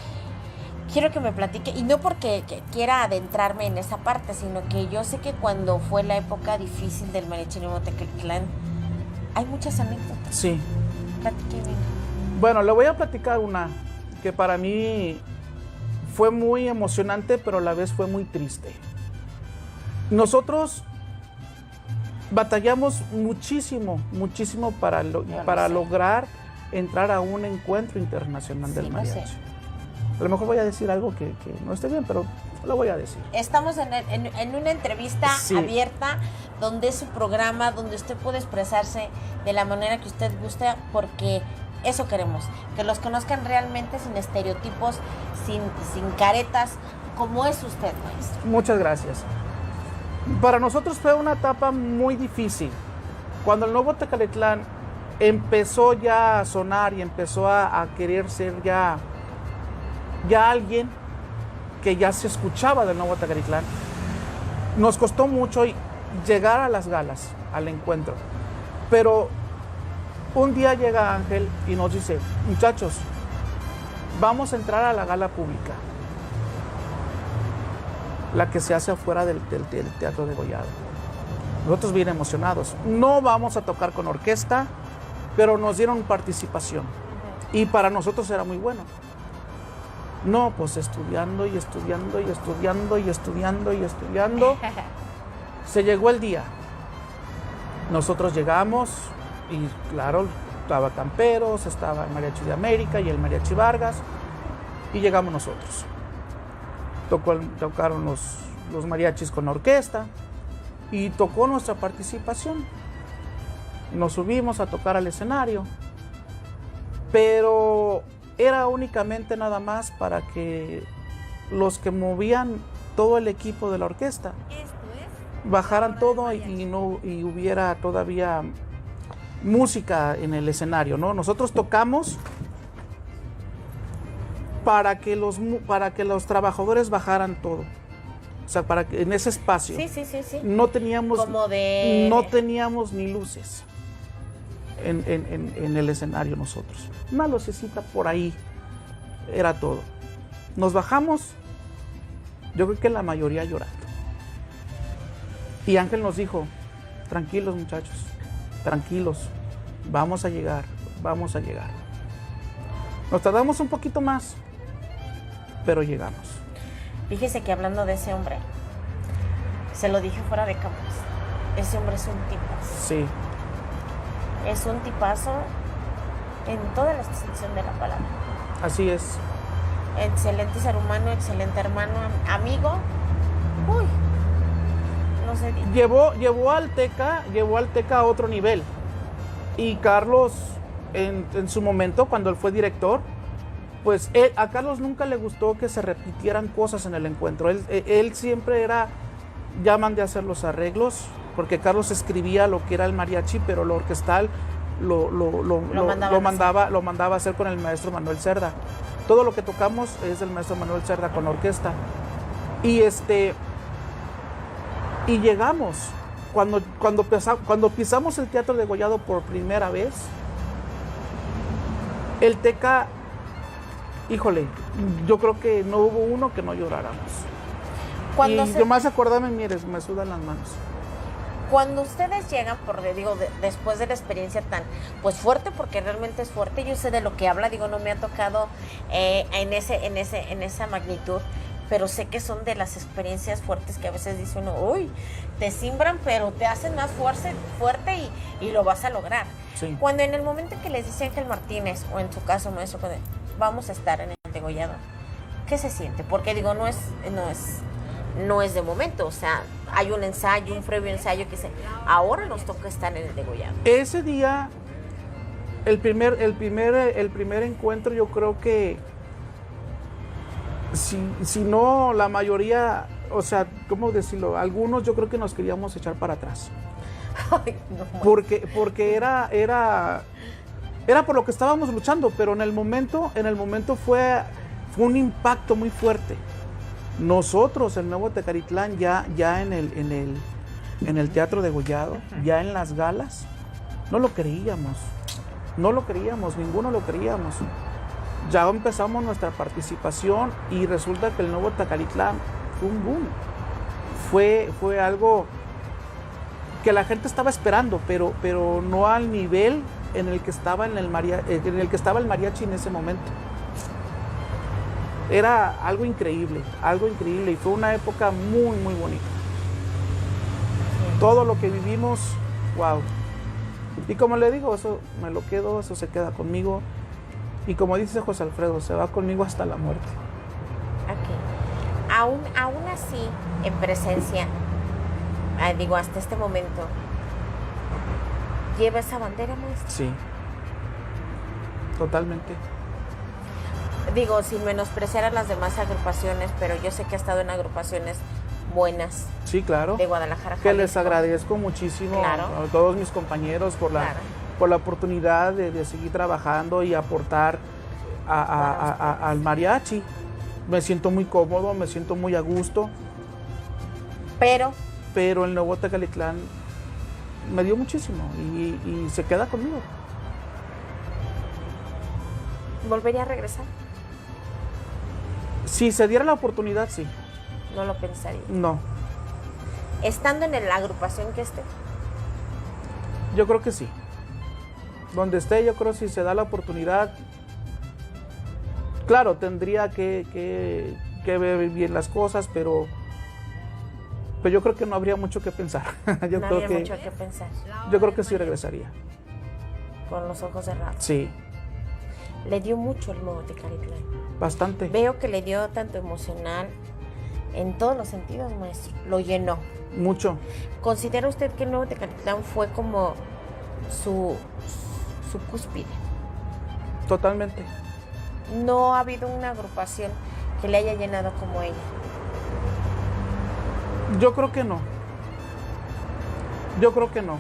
Quiero que me platique, y no porque quiera adentrarme en esa parte, sino que yo sé que cuando fue la época difícil del Mariachi Nuevo Tecalitlán, hay muchas anécdotas. Sí. Platíqueme. Bueno, le voy a platicar una que para mí fue muy emocionante, pero a la vez fue muy triste. Nosotros batallamos muchísimo para lograr entrar a un encuentro internacional del mariachi. A lo mejor voy a decir algo que no esté bien, pero lo voy a decir. Estamos en una entrevista abierta, donde es su programa, donde usted puede expresarse de la manera que usted guste, porque eso queremos, que los conozcan realmente sin estereotipos, sin caretas, como es usted, maestro. Muchas gracias. Para nosotros fue una etapa muy difícil. Cuando el Nuevo Tecalitlán empezó ya a sonar y empezó a querer ser ya alguien que ya se escuchaba del Nuevo Tecalitlán, nos costó mucho llegar a las galas, al encuentro. Pero un día llega Ángel y nos dice: muchachos, vamos a entrar a la gala pública, la que se hace afuera del Teatro Degollado. Nosotros bien emocionados. No vamos a tocar con orquesta, pero nos dieron participación. Y para nosotros era muy bueno. No, pues estudiando. Se llegó el día. Nosotros llegamos y claro, estaba Camperos, estaba el Mariachi de América y el Mariachi Vargas, y llegamos nosotros. Tocaron los mariachis con la orquesta y tocó nuestra participación. Nos subimos a tocar al escenario, pero era únicamente nada más para que los que movían todo el equipo de la orquesta bajaran todo y hubiera todavía música en el escenario, ¿no? Nosotros tocamos para que los trabajadores bajaran todo. O sea, para que en ese espacio no teníamos ni luces en el escenario nosotros. Una lucecita por ahí era todo. Nos bajamos, yo creo que la mayoría llorando. Y Ángel nos dijo: tranquilos muchachos, tranquilos, vamos a llegar. Nos tardamos un poquito más, pero llegamos. Fíjese que hablando de ese hombre, se lo dije fuera de cámaras, ese hombre es un tipazo. Sí. Es un tipazo en toda la extensión de la palabra. Así es. Excelente ser humano, excelente hermano, amigo. Uy, no sé. Llevó al Teca a otro nivel. Y Carlos, en su momento, cuando él fue director, pues a Carlos nunca le gustó que se repitieran cosas en el encuentro. Él siempre era: ya mandé a hacer los arreglos, porque Carlos escribía lo que era el mariachi, pero lo orquestal lo mandaba a hacer con el maestro Manuel Cerda. Todo lo que tocamos es del maestro Manuel Cerda con la orquesta. Y llegamos. Cuando pisamos el Teatro Degollado por primera vez, el Teca, híjole, yo creo que no hubo uno que no lloráramos. Yo más acordarme, mire, me sudan las manos. Cuando ustedes llegan, después de la experiencia tan fuerte, porque realmente es fuerte, yo sé de lo que habla, no me ha tocado en esa magnitud, pero sé que son de las experiencias fuertes que a veces dice uno: uy, te simbran, pero te hacen más fuerte y lo vas a lograr. Sí. Cuando en el momento que les dice Ángel Martínez, o en su caso, maestro, vamos a estar en el degollado, ¿qué se siente? Porque no es de momento, o sea, hay un ensayo, un previo ensayo que ahora nos toca estar en el degollado. Ese día, el primer encuentro, yo creo que si no la mayoría, o sea, ¿cómo decirlo? Algunos yo creo que nos queríamos echar para atrás. Ay, no, porque era por lo que estábamos luchando, pero en el momento fue un impacto muy fuerte. Nosotros, el Nuevo Tecalitlán, ya en el Teatro Degollado, ya en las galas, no lo creíamos, ninguno lo creíamos. Ya empezamos nuestra participación y resulta que el Nuevo Tecalitlán fue un boom. Fue algo que la gente estaba esperando, pero no al nivel en el que estaba el mariachi en ese momento. Era algo increíble y fue una época muy, muy bonita. Todo lo que vivimos, wow. Y como le digo, eso me lo quedo, eso se queda conmigo. Y como dice José Alfredo, se va conmigo hasta la muerte. Ok. Aún así, en presencia, digo, hasta este momento, ¿lleva esa bandera, maestro? Sí, totalmente. Digo, sin menospreciar a las demás agrupaciones, pero yo sé que ha estado en agrupaciones buenas Sí, claro. de Guadalajara, Que les Jalisco. agradezco muchísimo Claro. a todos mis compañeros por Claro. la oportunidad de seguir trabajando y aportar al mariachi. Me siento muy cómodo, me siento muy a gusto, Pero, pero el nuevo Tecalitlán me dio muchísimo y se queda conmigo. ¿volvería a regresar? Si se diera la oportunidad, sí. No lo pensaría. No, Estando en la agrupación que esté, yo creo que sí. Donde esté, yo creo si se da la oportunidad, claro, tendría que ver bien las cosas, pero yo creo que no habría mucho que pensar. Yo no creo había que mucho que pensar. yo creo que sí regresaría. Con los ojos cerrados. Sí, Le dio mucho el nuevo Tecalitlán. bastante. Veo que le dio tanto emocional, en todos los sentidos, maestro. Lo llenó. Mucho. ¿Considera usted que el nuevo Tecalitlán fue como su cúspide? Totalmente. No ha habido una agrupación que le haya llenado como ella. Yo creo que no. Yo creo que no.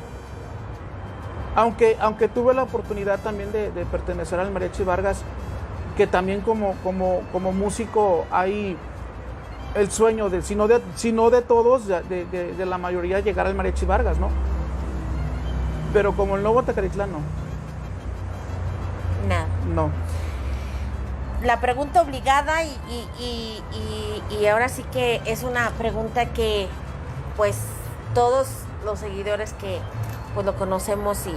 Aunque tuve la oportunidad también de pertenecer al Mariachi Vargas, que también como músico hay el sueño de, si no de todos, de la mayoría llegar al Mariachi Vargas, ¿no? Pero como el nuevo Tecalitlán, no. Nada. No. La pregunta obligada y ahora sí que es una pregunta que pues todos los seguidores que pues lo conocemos y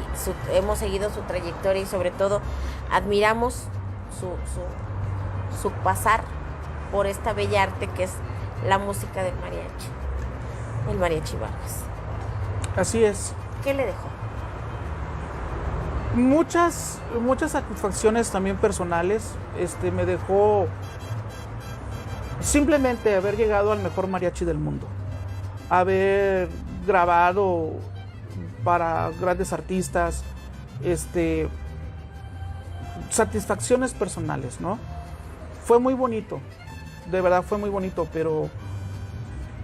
hemos seguido su trayectoria y sobre todo admiramos su pasar por esta bella arte que es la música del mariachi, el Mariachi Vargas. Así es. ¿Qué le dejó? Muchas satisfacciones también personales. Me dejó simplemente haber llegado al mejor mariachi del mundo, haber grabado para grandes artistas, satisfacciones personales, ¿no? Fue muy bonito, de verdad fue muy bonito, pero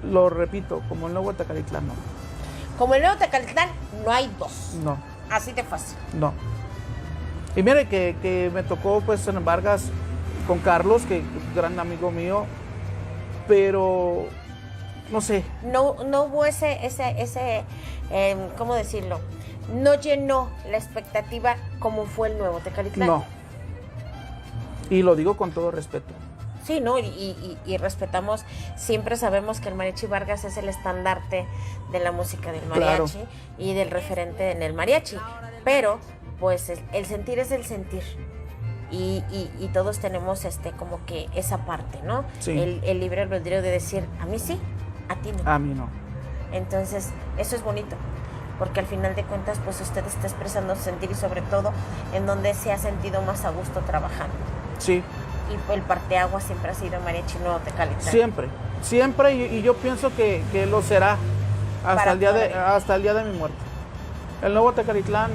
lo repito, como el nuevo Tecalitlán, no. Como el nuevo Tecalitlán no hay dos. No. Así de fácil. No. Y mire que me tocó pues en Vargas con Carlos, que es un gran amigo mío, pero no sé. No hubo ¿cómo decirlo? No llenó la expectativa como fue el nuevo Tecalitlán. No. Y lo digo con todo respeto. Sí, ¿no? Y respetamos, siempre sabemos que el Mariachi Vargas es el estandarte de la música del mariachi, claro, y del referente en el mariachi, pero pues el sentir es el sentir y todos tenemos como que esa parte, ¿no? Sí. El libre albedrío de decir, a mí sí, a ti no. A mí no. Entonces, eso es bonito, porque al final de cuentas, pues usted está expresando su sentir y sobre todo en donde se ha sentido más a gusto trabajando. Sí. Y el parteaguas siempre ha sido Mariachi Nuevo Tecalitlán. Siempre, y yo pienso que lo será hasta el día de mi muerte. El nuevo Tecalitlán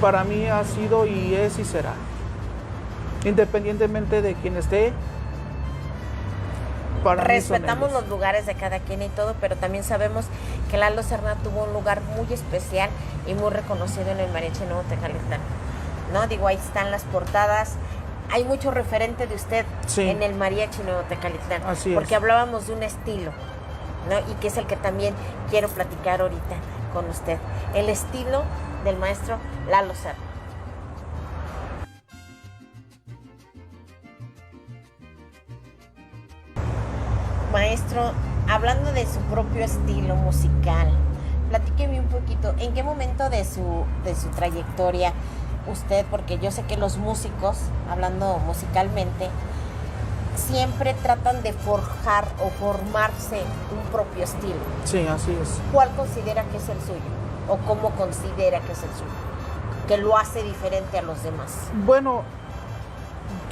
para mí ha sido y es y será. Independientemente de quién esté, para respetamos los lugares de cada quien y todo, pero también sabemos que Lalo Serna tuvo un lugar muy especial y muy reconocido en el Mariachi Nuevo Tecalitlán, ¿no? Digo, ahí están las portadas. Hay mucho referente de usted, sí, en el Mariachi Nuevo Tecalitlán. Así porque es. Hablábamos de un estilo, ¿no? Y que es el que también quiero platicar ahorita con usted. El estilo del maestro Lalo Serna. Maestro, hablando de su propio estilo musical, platíqueme un poquito, ¿en qué momento de su trayectoria usted, porque yo sé que los músicos, hablando musicalmente, siempre tratan de forjar o formarse un propio estilo. Sí, así es. ¿Cuál considera que es el suyo? ¿O cómo considera que es el suyo? Que lo hace diferente a los demás. Bueno,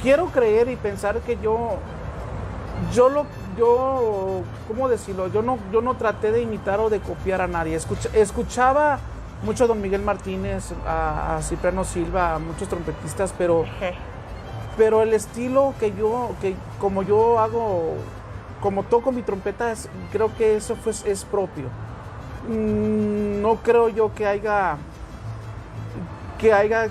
quiero creer y pensar que ¿cómo decirlo? Yo no traté de imitar o de copiar a nadie. Escuchaba mucho a don Miguel Martínez, a Cipriano Silva, a muchos trompetistas, pero el estilo como yo hago, como toco mi trompeta, creo que eso es propio. No creo yo que haya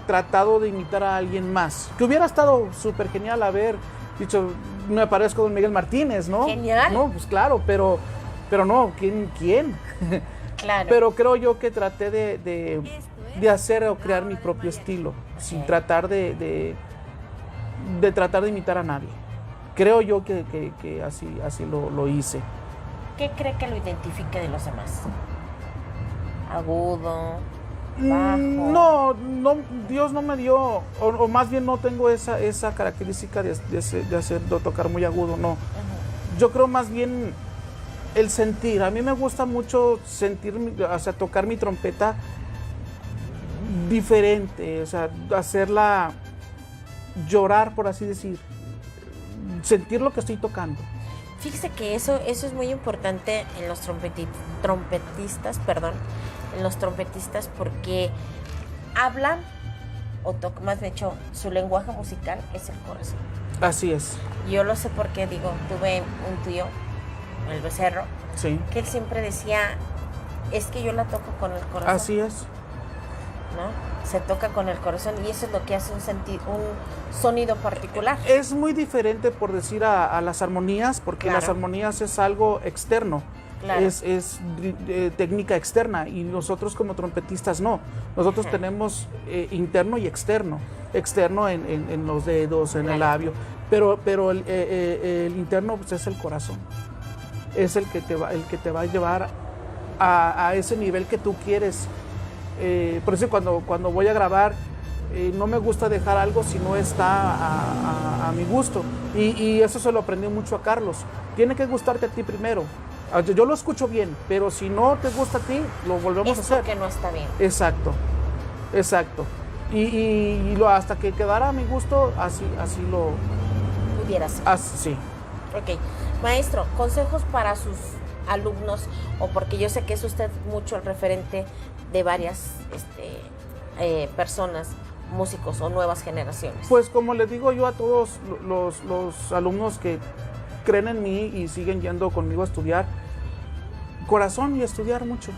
tratado de imitar a alguien más. Que hubiera estado súper genial haber dicho, me parezco a don Miguel Martínez, ¿no? Genial. No, pues claro, pero no, ¿quién? Claro. Pero creo yo que traté de hacer o crear mi propio estilo, sin tratar de tratar de imitar a nadie. Creo yo que así lo hice. ¿Qué cree que lo identifique de los demás? Agudo, bajo. No, Dios no me dio, o más bien no tengo esa característica de tocar muy agudo, no. Yo creo más bien el sentir. A mí me gusta mucho sentir, o sea, tocar mi trompeta diferente, o sea, hacerla llorar, por así decir, sentir lo que estoy tocando. Fíjese que eso es muy importante en los trompetistas, en los trompetistas, porque hablan, más de hecho, su lenguaje musical es el corazón. Así es. Yo lo sé porque, tuve un tío, el Becerro, Sí. que él siempre decía, es que yo la toco con el corazón. Así es. ¿No? Se toca con el corazón y eso es lo que hace un sonido particular. Es muy diferente, por decir, a las armonías, porque Claro. las armonías es algo externo. Claro. Es técnica externa, y nosotros como trompetistas no. Nosotros tenemos interno y externo. Externo en los dedos, en el labio, pero el interno, pues, es el corazón. Es el que te va a llevar a ese nivel que tú quieres. Por eso cuando voy a grabar, no me gusta dejar algo si no está a mi gusto. Y eso se lo aprendí mucho a Carlos. Tiene que gustarte a ti primero. Yo lo escucho bien, pero si no te gusta a ti, lo volvemos a hacer. Es porque no está bien. Exacto. Y hasta que quedara a mi gusto, así lo... Pudiera ser. Sí. Ok. Maestro, consejos para sus alumnos, o porque yo sé que es usted mucho el referente de varias personas, músicos o nuevas generaciones. Pues como les digo yo a todos los alumnos que creen en mí y siguen yendo conmigo a estudiar, corazón y estudiar mucho.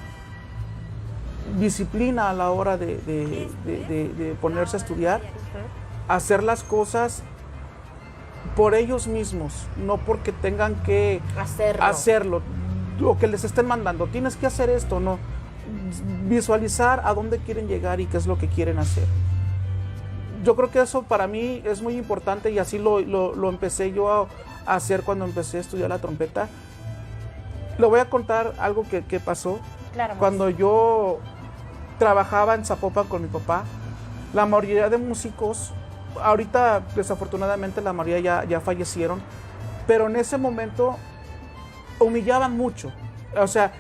Disciplina a la hora de ponerse a estudiar, hacer las cosas por ellos mismos, no porque tengan que hacerlo o que les estén mandando, tienes que hacer esto, no. Visualizar a dónde quieren llegar y qué es lo que quieren hacer. Yo creo que eso para mí es muy importante, y así lo empecé yo a hacer cuando empecé a estudiar la trompeta. Le voy a contar algo que pasó. Claro, cuando yo trabajaba en Zapopan con mi papá. La mayoría de músicos, ahorita desafortunadamente la mayoría ya fallecieron, pero en ese momento humillaban mucho. O sea,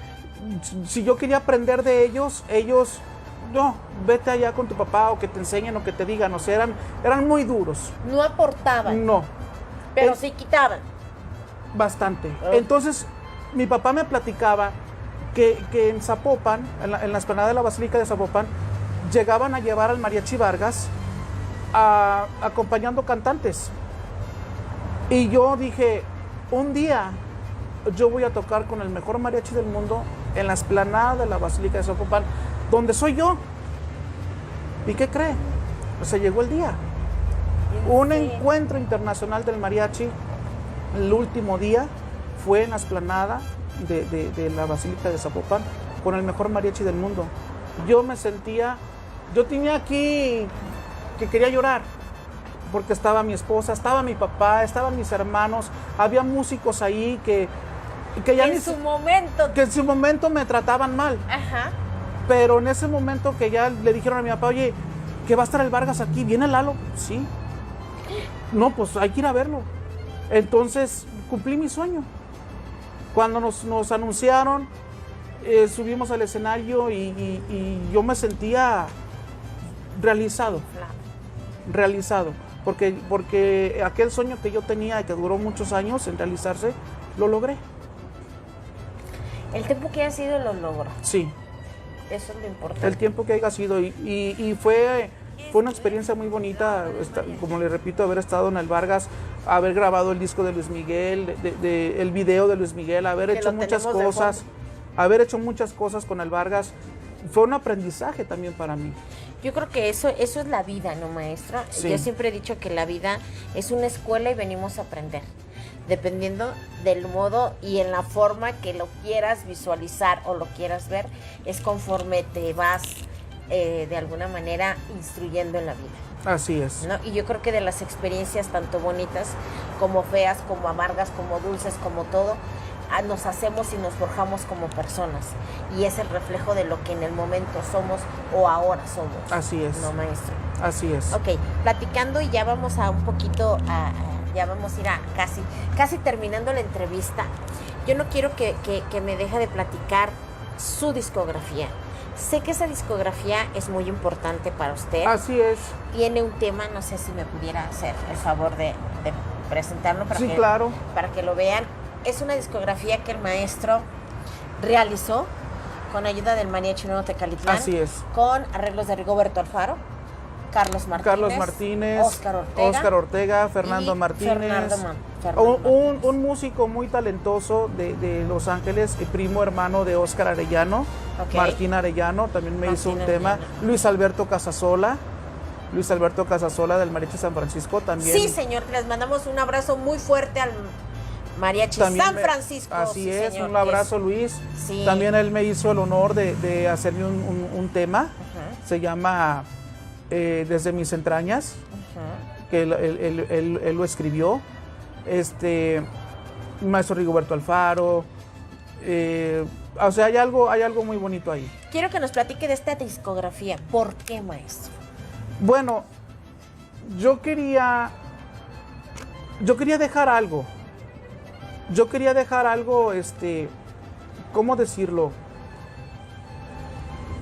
si yo quería aprender de ellos, no, vete allá con tu papá, o que te enseñen o que te digan. O sea, eran muy duros. No aportaban. No. Pero sí quitaban. Bastante. Entonces, mi papá me platicaba que en Zapopan, en la explanada de la Basílica de Zapopan, llegaban a llevar al Mariachi Vargas acompañando cantantes. Y yo dije, un día yo voy a tocar con el mejor mariachi del mundo en la explanada de la Basílica de Zapopan, donde soy yo. ¿Y qué cree? Pues se llegó el día. Un encuentro internacional del mariachi, el último día, fue en la explanada de la Basílica de Zapopan, con el mejor mariachi del mundo. Yo tenía aquí que quería llorar, porque estaba mi esposa, estaba mi papá, estaban mis hermanos, había músicos ahí que ya en su momento me trataban mal. Ajá. Pero en ese momento que ya le dijeron a mi papá, oye, que va a estar el Vargas aquí, ¿viene Lalo? Sí. No, pues hay que ir a verlo. Entonces cumplí mi sueño. Cuando nos anunciaron, subimos al escenario y yo me sentía realizado, porque aquel sueño que yo tenía y que duró muchos años en realizarse, lo logré. El tiempo que haya sido lo logró. Sí. Eso es lo importante. El tiempo que haya sido y fue una experiencia muy bonita, como le repito, haber estado en el Vargas, haber grabado el disco de Luis Miguel, el video de Luis Miguel, haber hecho muchas cosas con el Vargas. Fue un aprendizaje también para mí. Yo creo que eso es la vida, ¿no, maestro? Sí. Yo siempre he dicho que la vida es una escuela y venimos a aprender. Dependiendo del modo y en la forma que lo quieras visualizar o lo quieras ver, es conforme te vas de alguna manera instruyendo en la vida. Así es. ¿No? Y yo creo que de las experiencias tanto bonitas como feas, como amargas, como dulces, como todo, nos hacemos y nos forjamos como personas. Y es el reflejo de lo que en el momento somos o ahora somos. Así es. ¿No, maestro? Así es. Ok, platicando y ya vamos a un poquito, ya vamos a ir a casi terminando la entrevista. Yo no quiero que me deje de platicar su discografía. Sé que esa discografía es muy importante para usted. Así es. Tiene un tema, no sé si me pudiera hacer el favor de presentarlo Sí, claro. para que lo vean. Es una discografía que el maestro realizó con ayuda del Mariachi Nuevo Tecalitlán. Así es. Con arreglos de Rigoberto Alfaro, Carlos Martínez, Óscar Ortega, Fernando Martínez. Un músico muy talentoso de Los Ángeles, primo hermano de Óscar Arellano, Okay. Martín Arellano, también me hizo un tema. Arellano. Luis Alberto Casasola del Mariachi San Francisco también. Sí, señor, les mandamos un abrazo muy fuerte al Mariachi San Francisco. Así sí, es, señor, un abrazo, Luis. Sí. También él me hizo el honor de hacerme un tema. Se llama Desde mis entrañas, que él lo escribió. Maestro Rigoberto Alfaro. O sea, hay algo muy bonito ahí. Quiero que nos platique de esta discografía. ¿Por qué, maestro? Bueno, yo quería dejar algo. ¿Cómo decirlo?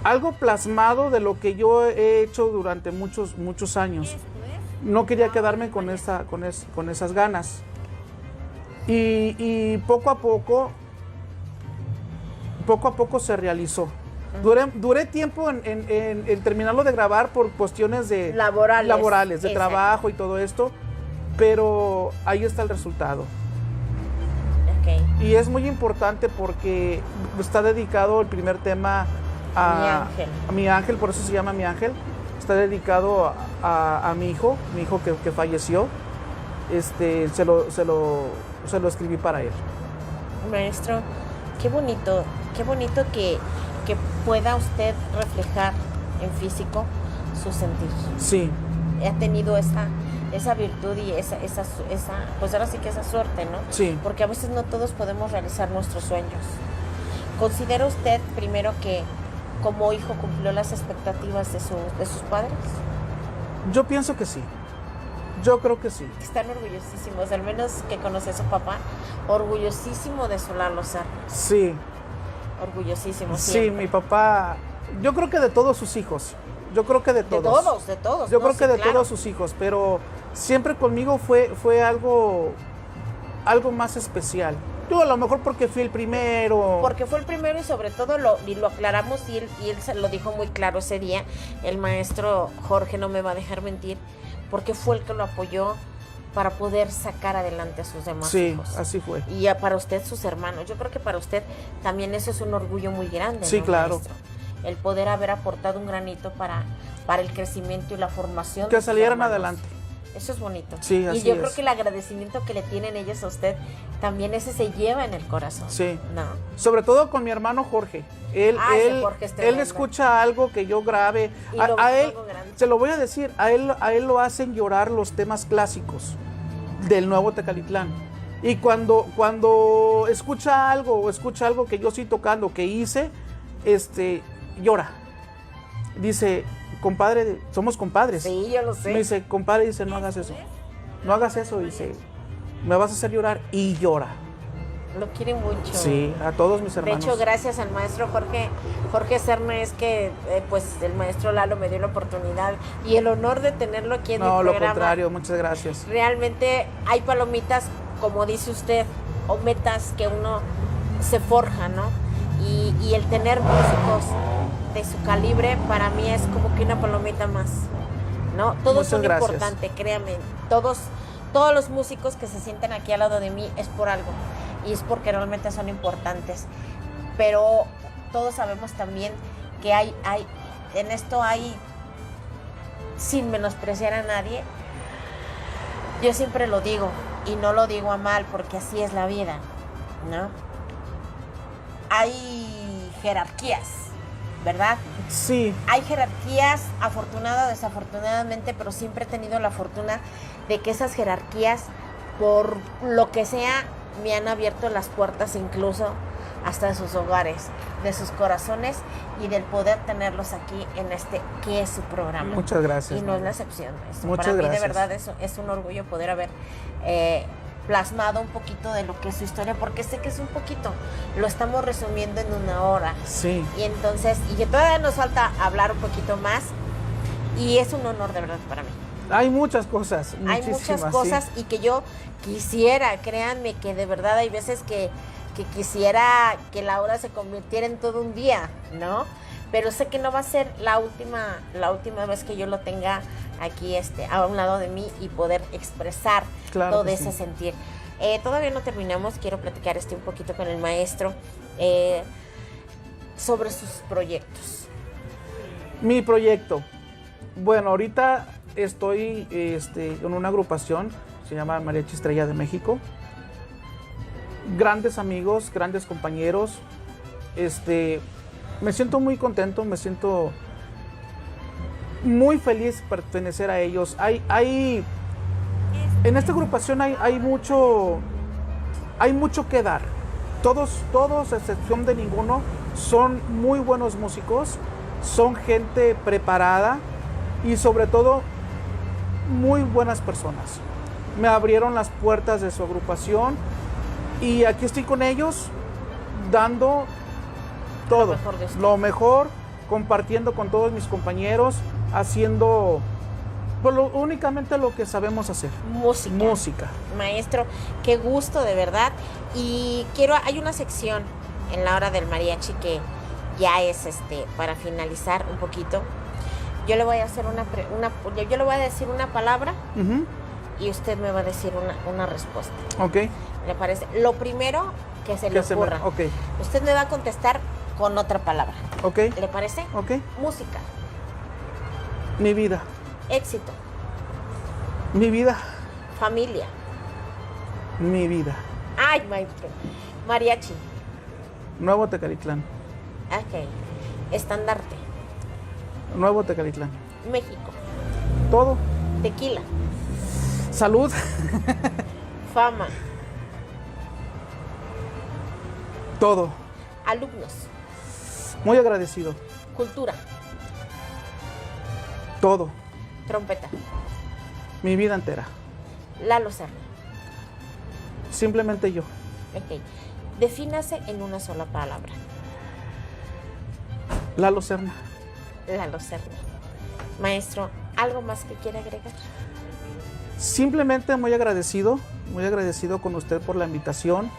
Algo plasmado de lo que yo he hecho durante muchos años. No quería quedarme con esas ganas. Y poco a poco se realizó. Duré tiempo en terminarlo de grabar por cuestiones laborales, de trabajo y todo esto, pero ahí está el resultado. Okay. Y es muy importante porque está dedicado el primer tema a mi ángel, por eso se llama Mi Ángel. Está dedicado a mi hijo que falleció. Se lo escribí para él. Maestro, qué bonito que pueda usted reflejar en físico su sentir. Sí. Ha tenido esa virtud y esa pues ahora sí que esa suerte, ¿no? Sí. Porque a veces no todos podemos realizar nuestros sueños. ¿Considera usted primero que como hijo cumplió las expectativas de sus padres? Yo pienso que sí. Yo creo que sí. Están orgullosísimos, al menos que conoce a su papá, orgullosísimo de su Lalo Serna. Sí. Orgullosísimo. Sí, siempre. mi papá, yo creo que de todos sus hijos. Yo creo que de todos. De todos. Yo creo que de todos sus hijos, pero siempre conmigo fue algo más especial. Yo a lo mejor porque fui el primero. Porque fue el primero y sobre todo lo aclaramos y él se lo dijo muy claro ese día. El maestro Jorge no me va a dejar mentir, porque fue el que lo apoyó para poder sacar adelante a sus demás hijos. Sí, así fue. Y para usted, sus hermanos. Yo creo que para usted también eso es un orgullo muy grande. Sí, ¿no, claro. maestro? El poder haber aportado un granito para el crecimiento y la formación. Que salieran adelante. Eso es bonito. Sí, así y yo es. creo que el agradecimiento que le tienen ellos a usted, también ese se lleva en el corazón. Sí. No. Sobre todo con mi hermano Jorge. Él escucha algo que yo grabe. A él, se lo voy a decir, a él lo hacen llorar los temas clásicos del Nuevo Tecalitlán. Y cuando escucha algo que yo estoy tocando, que hice, llora. Dice, compadre, somos compadres. Sí, yo lo sé. Me dice, compadre, dice, no hagas eso. No hagas eso, dice. me vas a hacer llorar y llora. Lo quiere mucho. Sí, a todos mis hermanos. De hecho, gracias al maestro Jorge Serna es que pues el maestro Lalo me dio la oportunidad y el honor de tenerlo aquí en mi programa. No, lo contrario, muchas gracias. Realmente hay palomitas, como dice usted, o metas que uno se forja, ¿no? Y el tener músicos de su calibre para mí es como que una palomita más, ¿no? Todos Muchas son gracias. importantes, créanme. Todos los músicos que se sienten aquí al lado de mí es por algo. Y es porque realmente son importantes. Pero todos sabemos también que en esto hay, sin menospreciar a nadie, yo siempre lo digo, y no lo digo a mal, porque así es la vida, ¿no? Hay jerarquías, ¿verdad? Sí. Hay jerarquías, afortunada o desafortunadamente, pero siempre he tenido la fortuna de que esas jerarquías, por lo que sea, me han abierto las puertas incluso hasta de sus hogares, de sus corazones y del poder tenerlos aquí en este que es su programa. Muchas gracias. Y no es la excepción. Muchas Para mí gracias. de verdad es un orgullo poder haber plasmado un poquito de lo que es su historia, porque sé que es un poquito, lo estamos resumiendo en una hora. Sí. Y entonces, y que todavía nos falta hablar un poquito más, y es un honor de verdad para mí. Hay muchas cosas, Hay muchas cosas, sí. y que yo quisiera, créanme que de verdad hay veces que quisiera que la hora se convirtiera en todo un día, ¿no? Pero sé que no va a ser la última vez que yo lo tenga aquí a un lado de mí y poder expresar todo ese sentir. Todavía no terminamos, quiero platicar un poquito con el maestro sobre sus proyectos. Mi proyecto. Bueno, ahorita estoy en una agrupación, se llama Mariachi Estrella de México. Grandes amigos, grandes compañeros. Me siento muy contento, me siento muy feliz de pertenecer a ellos. En esta agrupación hay mucho que dar. Todos, a excepción de ninguno, son muy buenos músicos, son gente preparada y sobre todo muy buenas personas. Me abrieron las puertas de su agrupación y aquí estoy con ellos dando todo, lo mejor, compartiendo con todos mis compañeros, haciendo pues, únicamente lo que sabemos hacer. Música. Maestro, qué gusto de verdad. Y hay una sección en la hora del mariachi que ya es para finalizar un poquito. Yo le voy a hacer yo le voy a decir una palabra y usted me va a decir una respuesta. Ok. ¿Le parece? Lo primero que se le ocurra. Okay. Usted me va a contestar con otra palabra. Ok. ¿Le parece? Ok. Música. Mi vida. Éxito. Mi vida. Familia. Mi vida. Ay, maestro. Mariachi. Nuevo Tecalitlán. Ok. Estandarte. Nuevo Tecalitlán. México. Todo. Tequila. Salud. Fama. Todo. Alumnos. Muy agradecido. Cultura. Todo. Trompeta. Mi vida entera. Lalo Serna. Simplemente yo. Ok. Defínase en una sola palabra. Lalo Serna. Lalo Serna. Maestro, ¿algo más que quiera agregar? Simplemente muy agradecido con usted por la invitación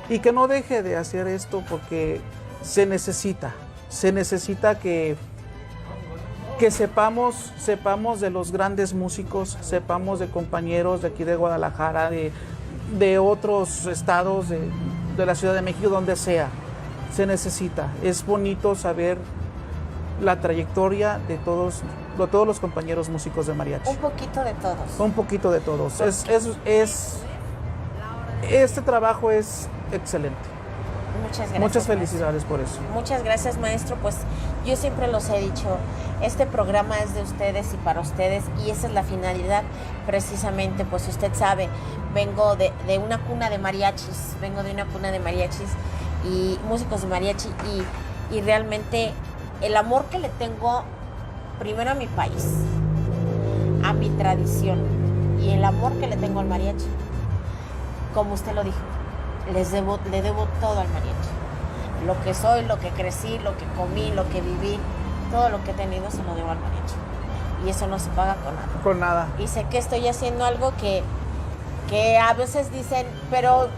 y que no deje de hacer esto porque se necesita que sepamos de los grandes músicos, sepamos de compañeros de aquí de Guadalajara, de otros estados, de la Ciudad de México, donde sea. Se necesita. Es bonito saber la trayectoria de todos los compañeros músicos de mariachi. Un poquito de todos. Un poquito de todos. Este trabajo es excelente. Muchas gracias. Muchas felicidades por eso. Muchas gracias, maestro. Pues yo siempre los he dicho, este programa es de ustedes y para ustedes, y esa es la finalidad. Precisamente, pues usted sabe, vengo de una cuna de mariachis, y músicos de mariachi, y realmente el amor que le tengo primero a mi país, a mi tradición, y el amor que le tengo al mariachi, como usted lo dijo, le debo todo al mariachi. Lo que soy, lo que crecí, lo que comí, lo que viví, todo lo que he tenido se lo debo al mariachi. Y eso no se paga con nada. Con nada. Y sé que estoy haciendo algo que a veces dicen, pero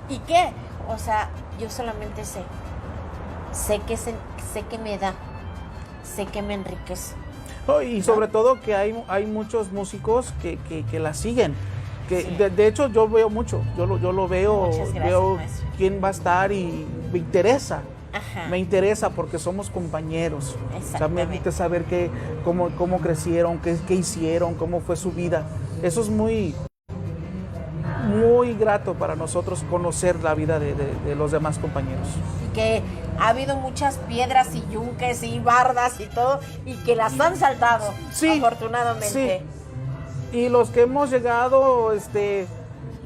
¿y qué? O sea, yo solamente sé que me da, sé que me enriquece. Oh, y sobre todo que hay muchos músicos que la siguen. Que Sí. de hecho yo veo mucho, yo lo veo, Muchas gracias, veo maestro. quién va a estar y me interesa. Ajá. Me interesa porque somos compañeros. O sea, me Exactamente. gusta saber cómo crecieron, qué hicieron, cómo fue su vida. Eso es muy grato para nosotros conocer la vida de los demás compañeros. Y que ha habido muchas piedras y yunques y bardas y todo, y que las han saltado, Sí, afortunadamente. sí. Y los que hemos llegado,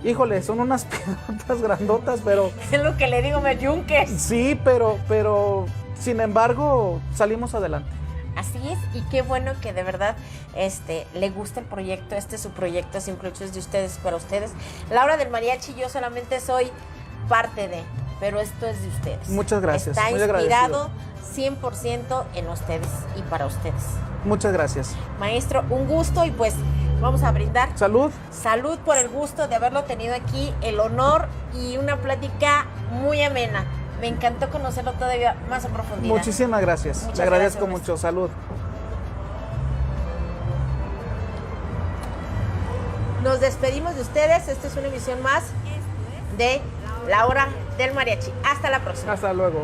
híjole, son unas piedrotas grandotas, pero Es lo que le digo, me yunques. sí, pero sin embargo salimos adelante. Así es, y qué bueno que de verdad le gusta el proyecto, su proyecto siempre hecho es de ustedes para ustedes. La hora del mariachi yo solamente soy parte de, pero esto es de ustedes. Muchas gracias, Está muy inspirado 100% en ustedes y para ustedes. Muchas gracias. Maestro, un gusto y pues vamos a brindar. Salud. Salud por el gusto de haberlo tenido aquí, el honor y una plática muy amena. Me encantó conocerlo todavía más a profundidad. Muchísimas gracias. Muchas Le agradezco gracias, mucho. Salud. Nos despedimos de ustedes. Esta es una emisión más de La Hora del Mariachi. Hasta la próxima. Hasta luego.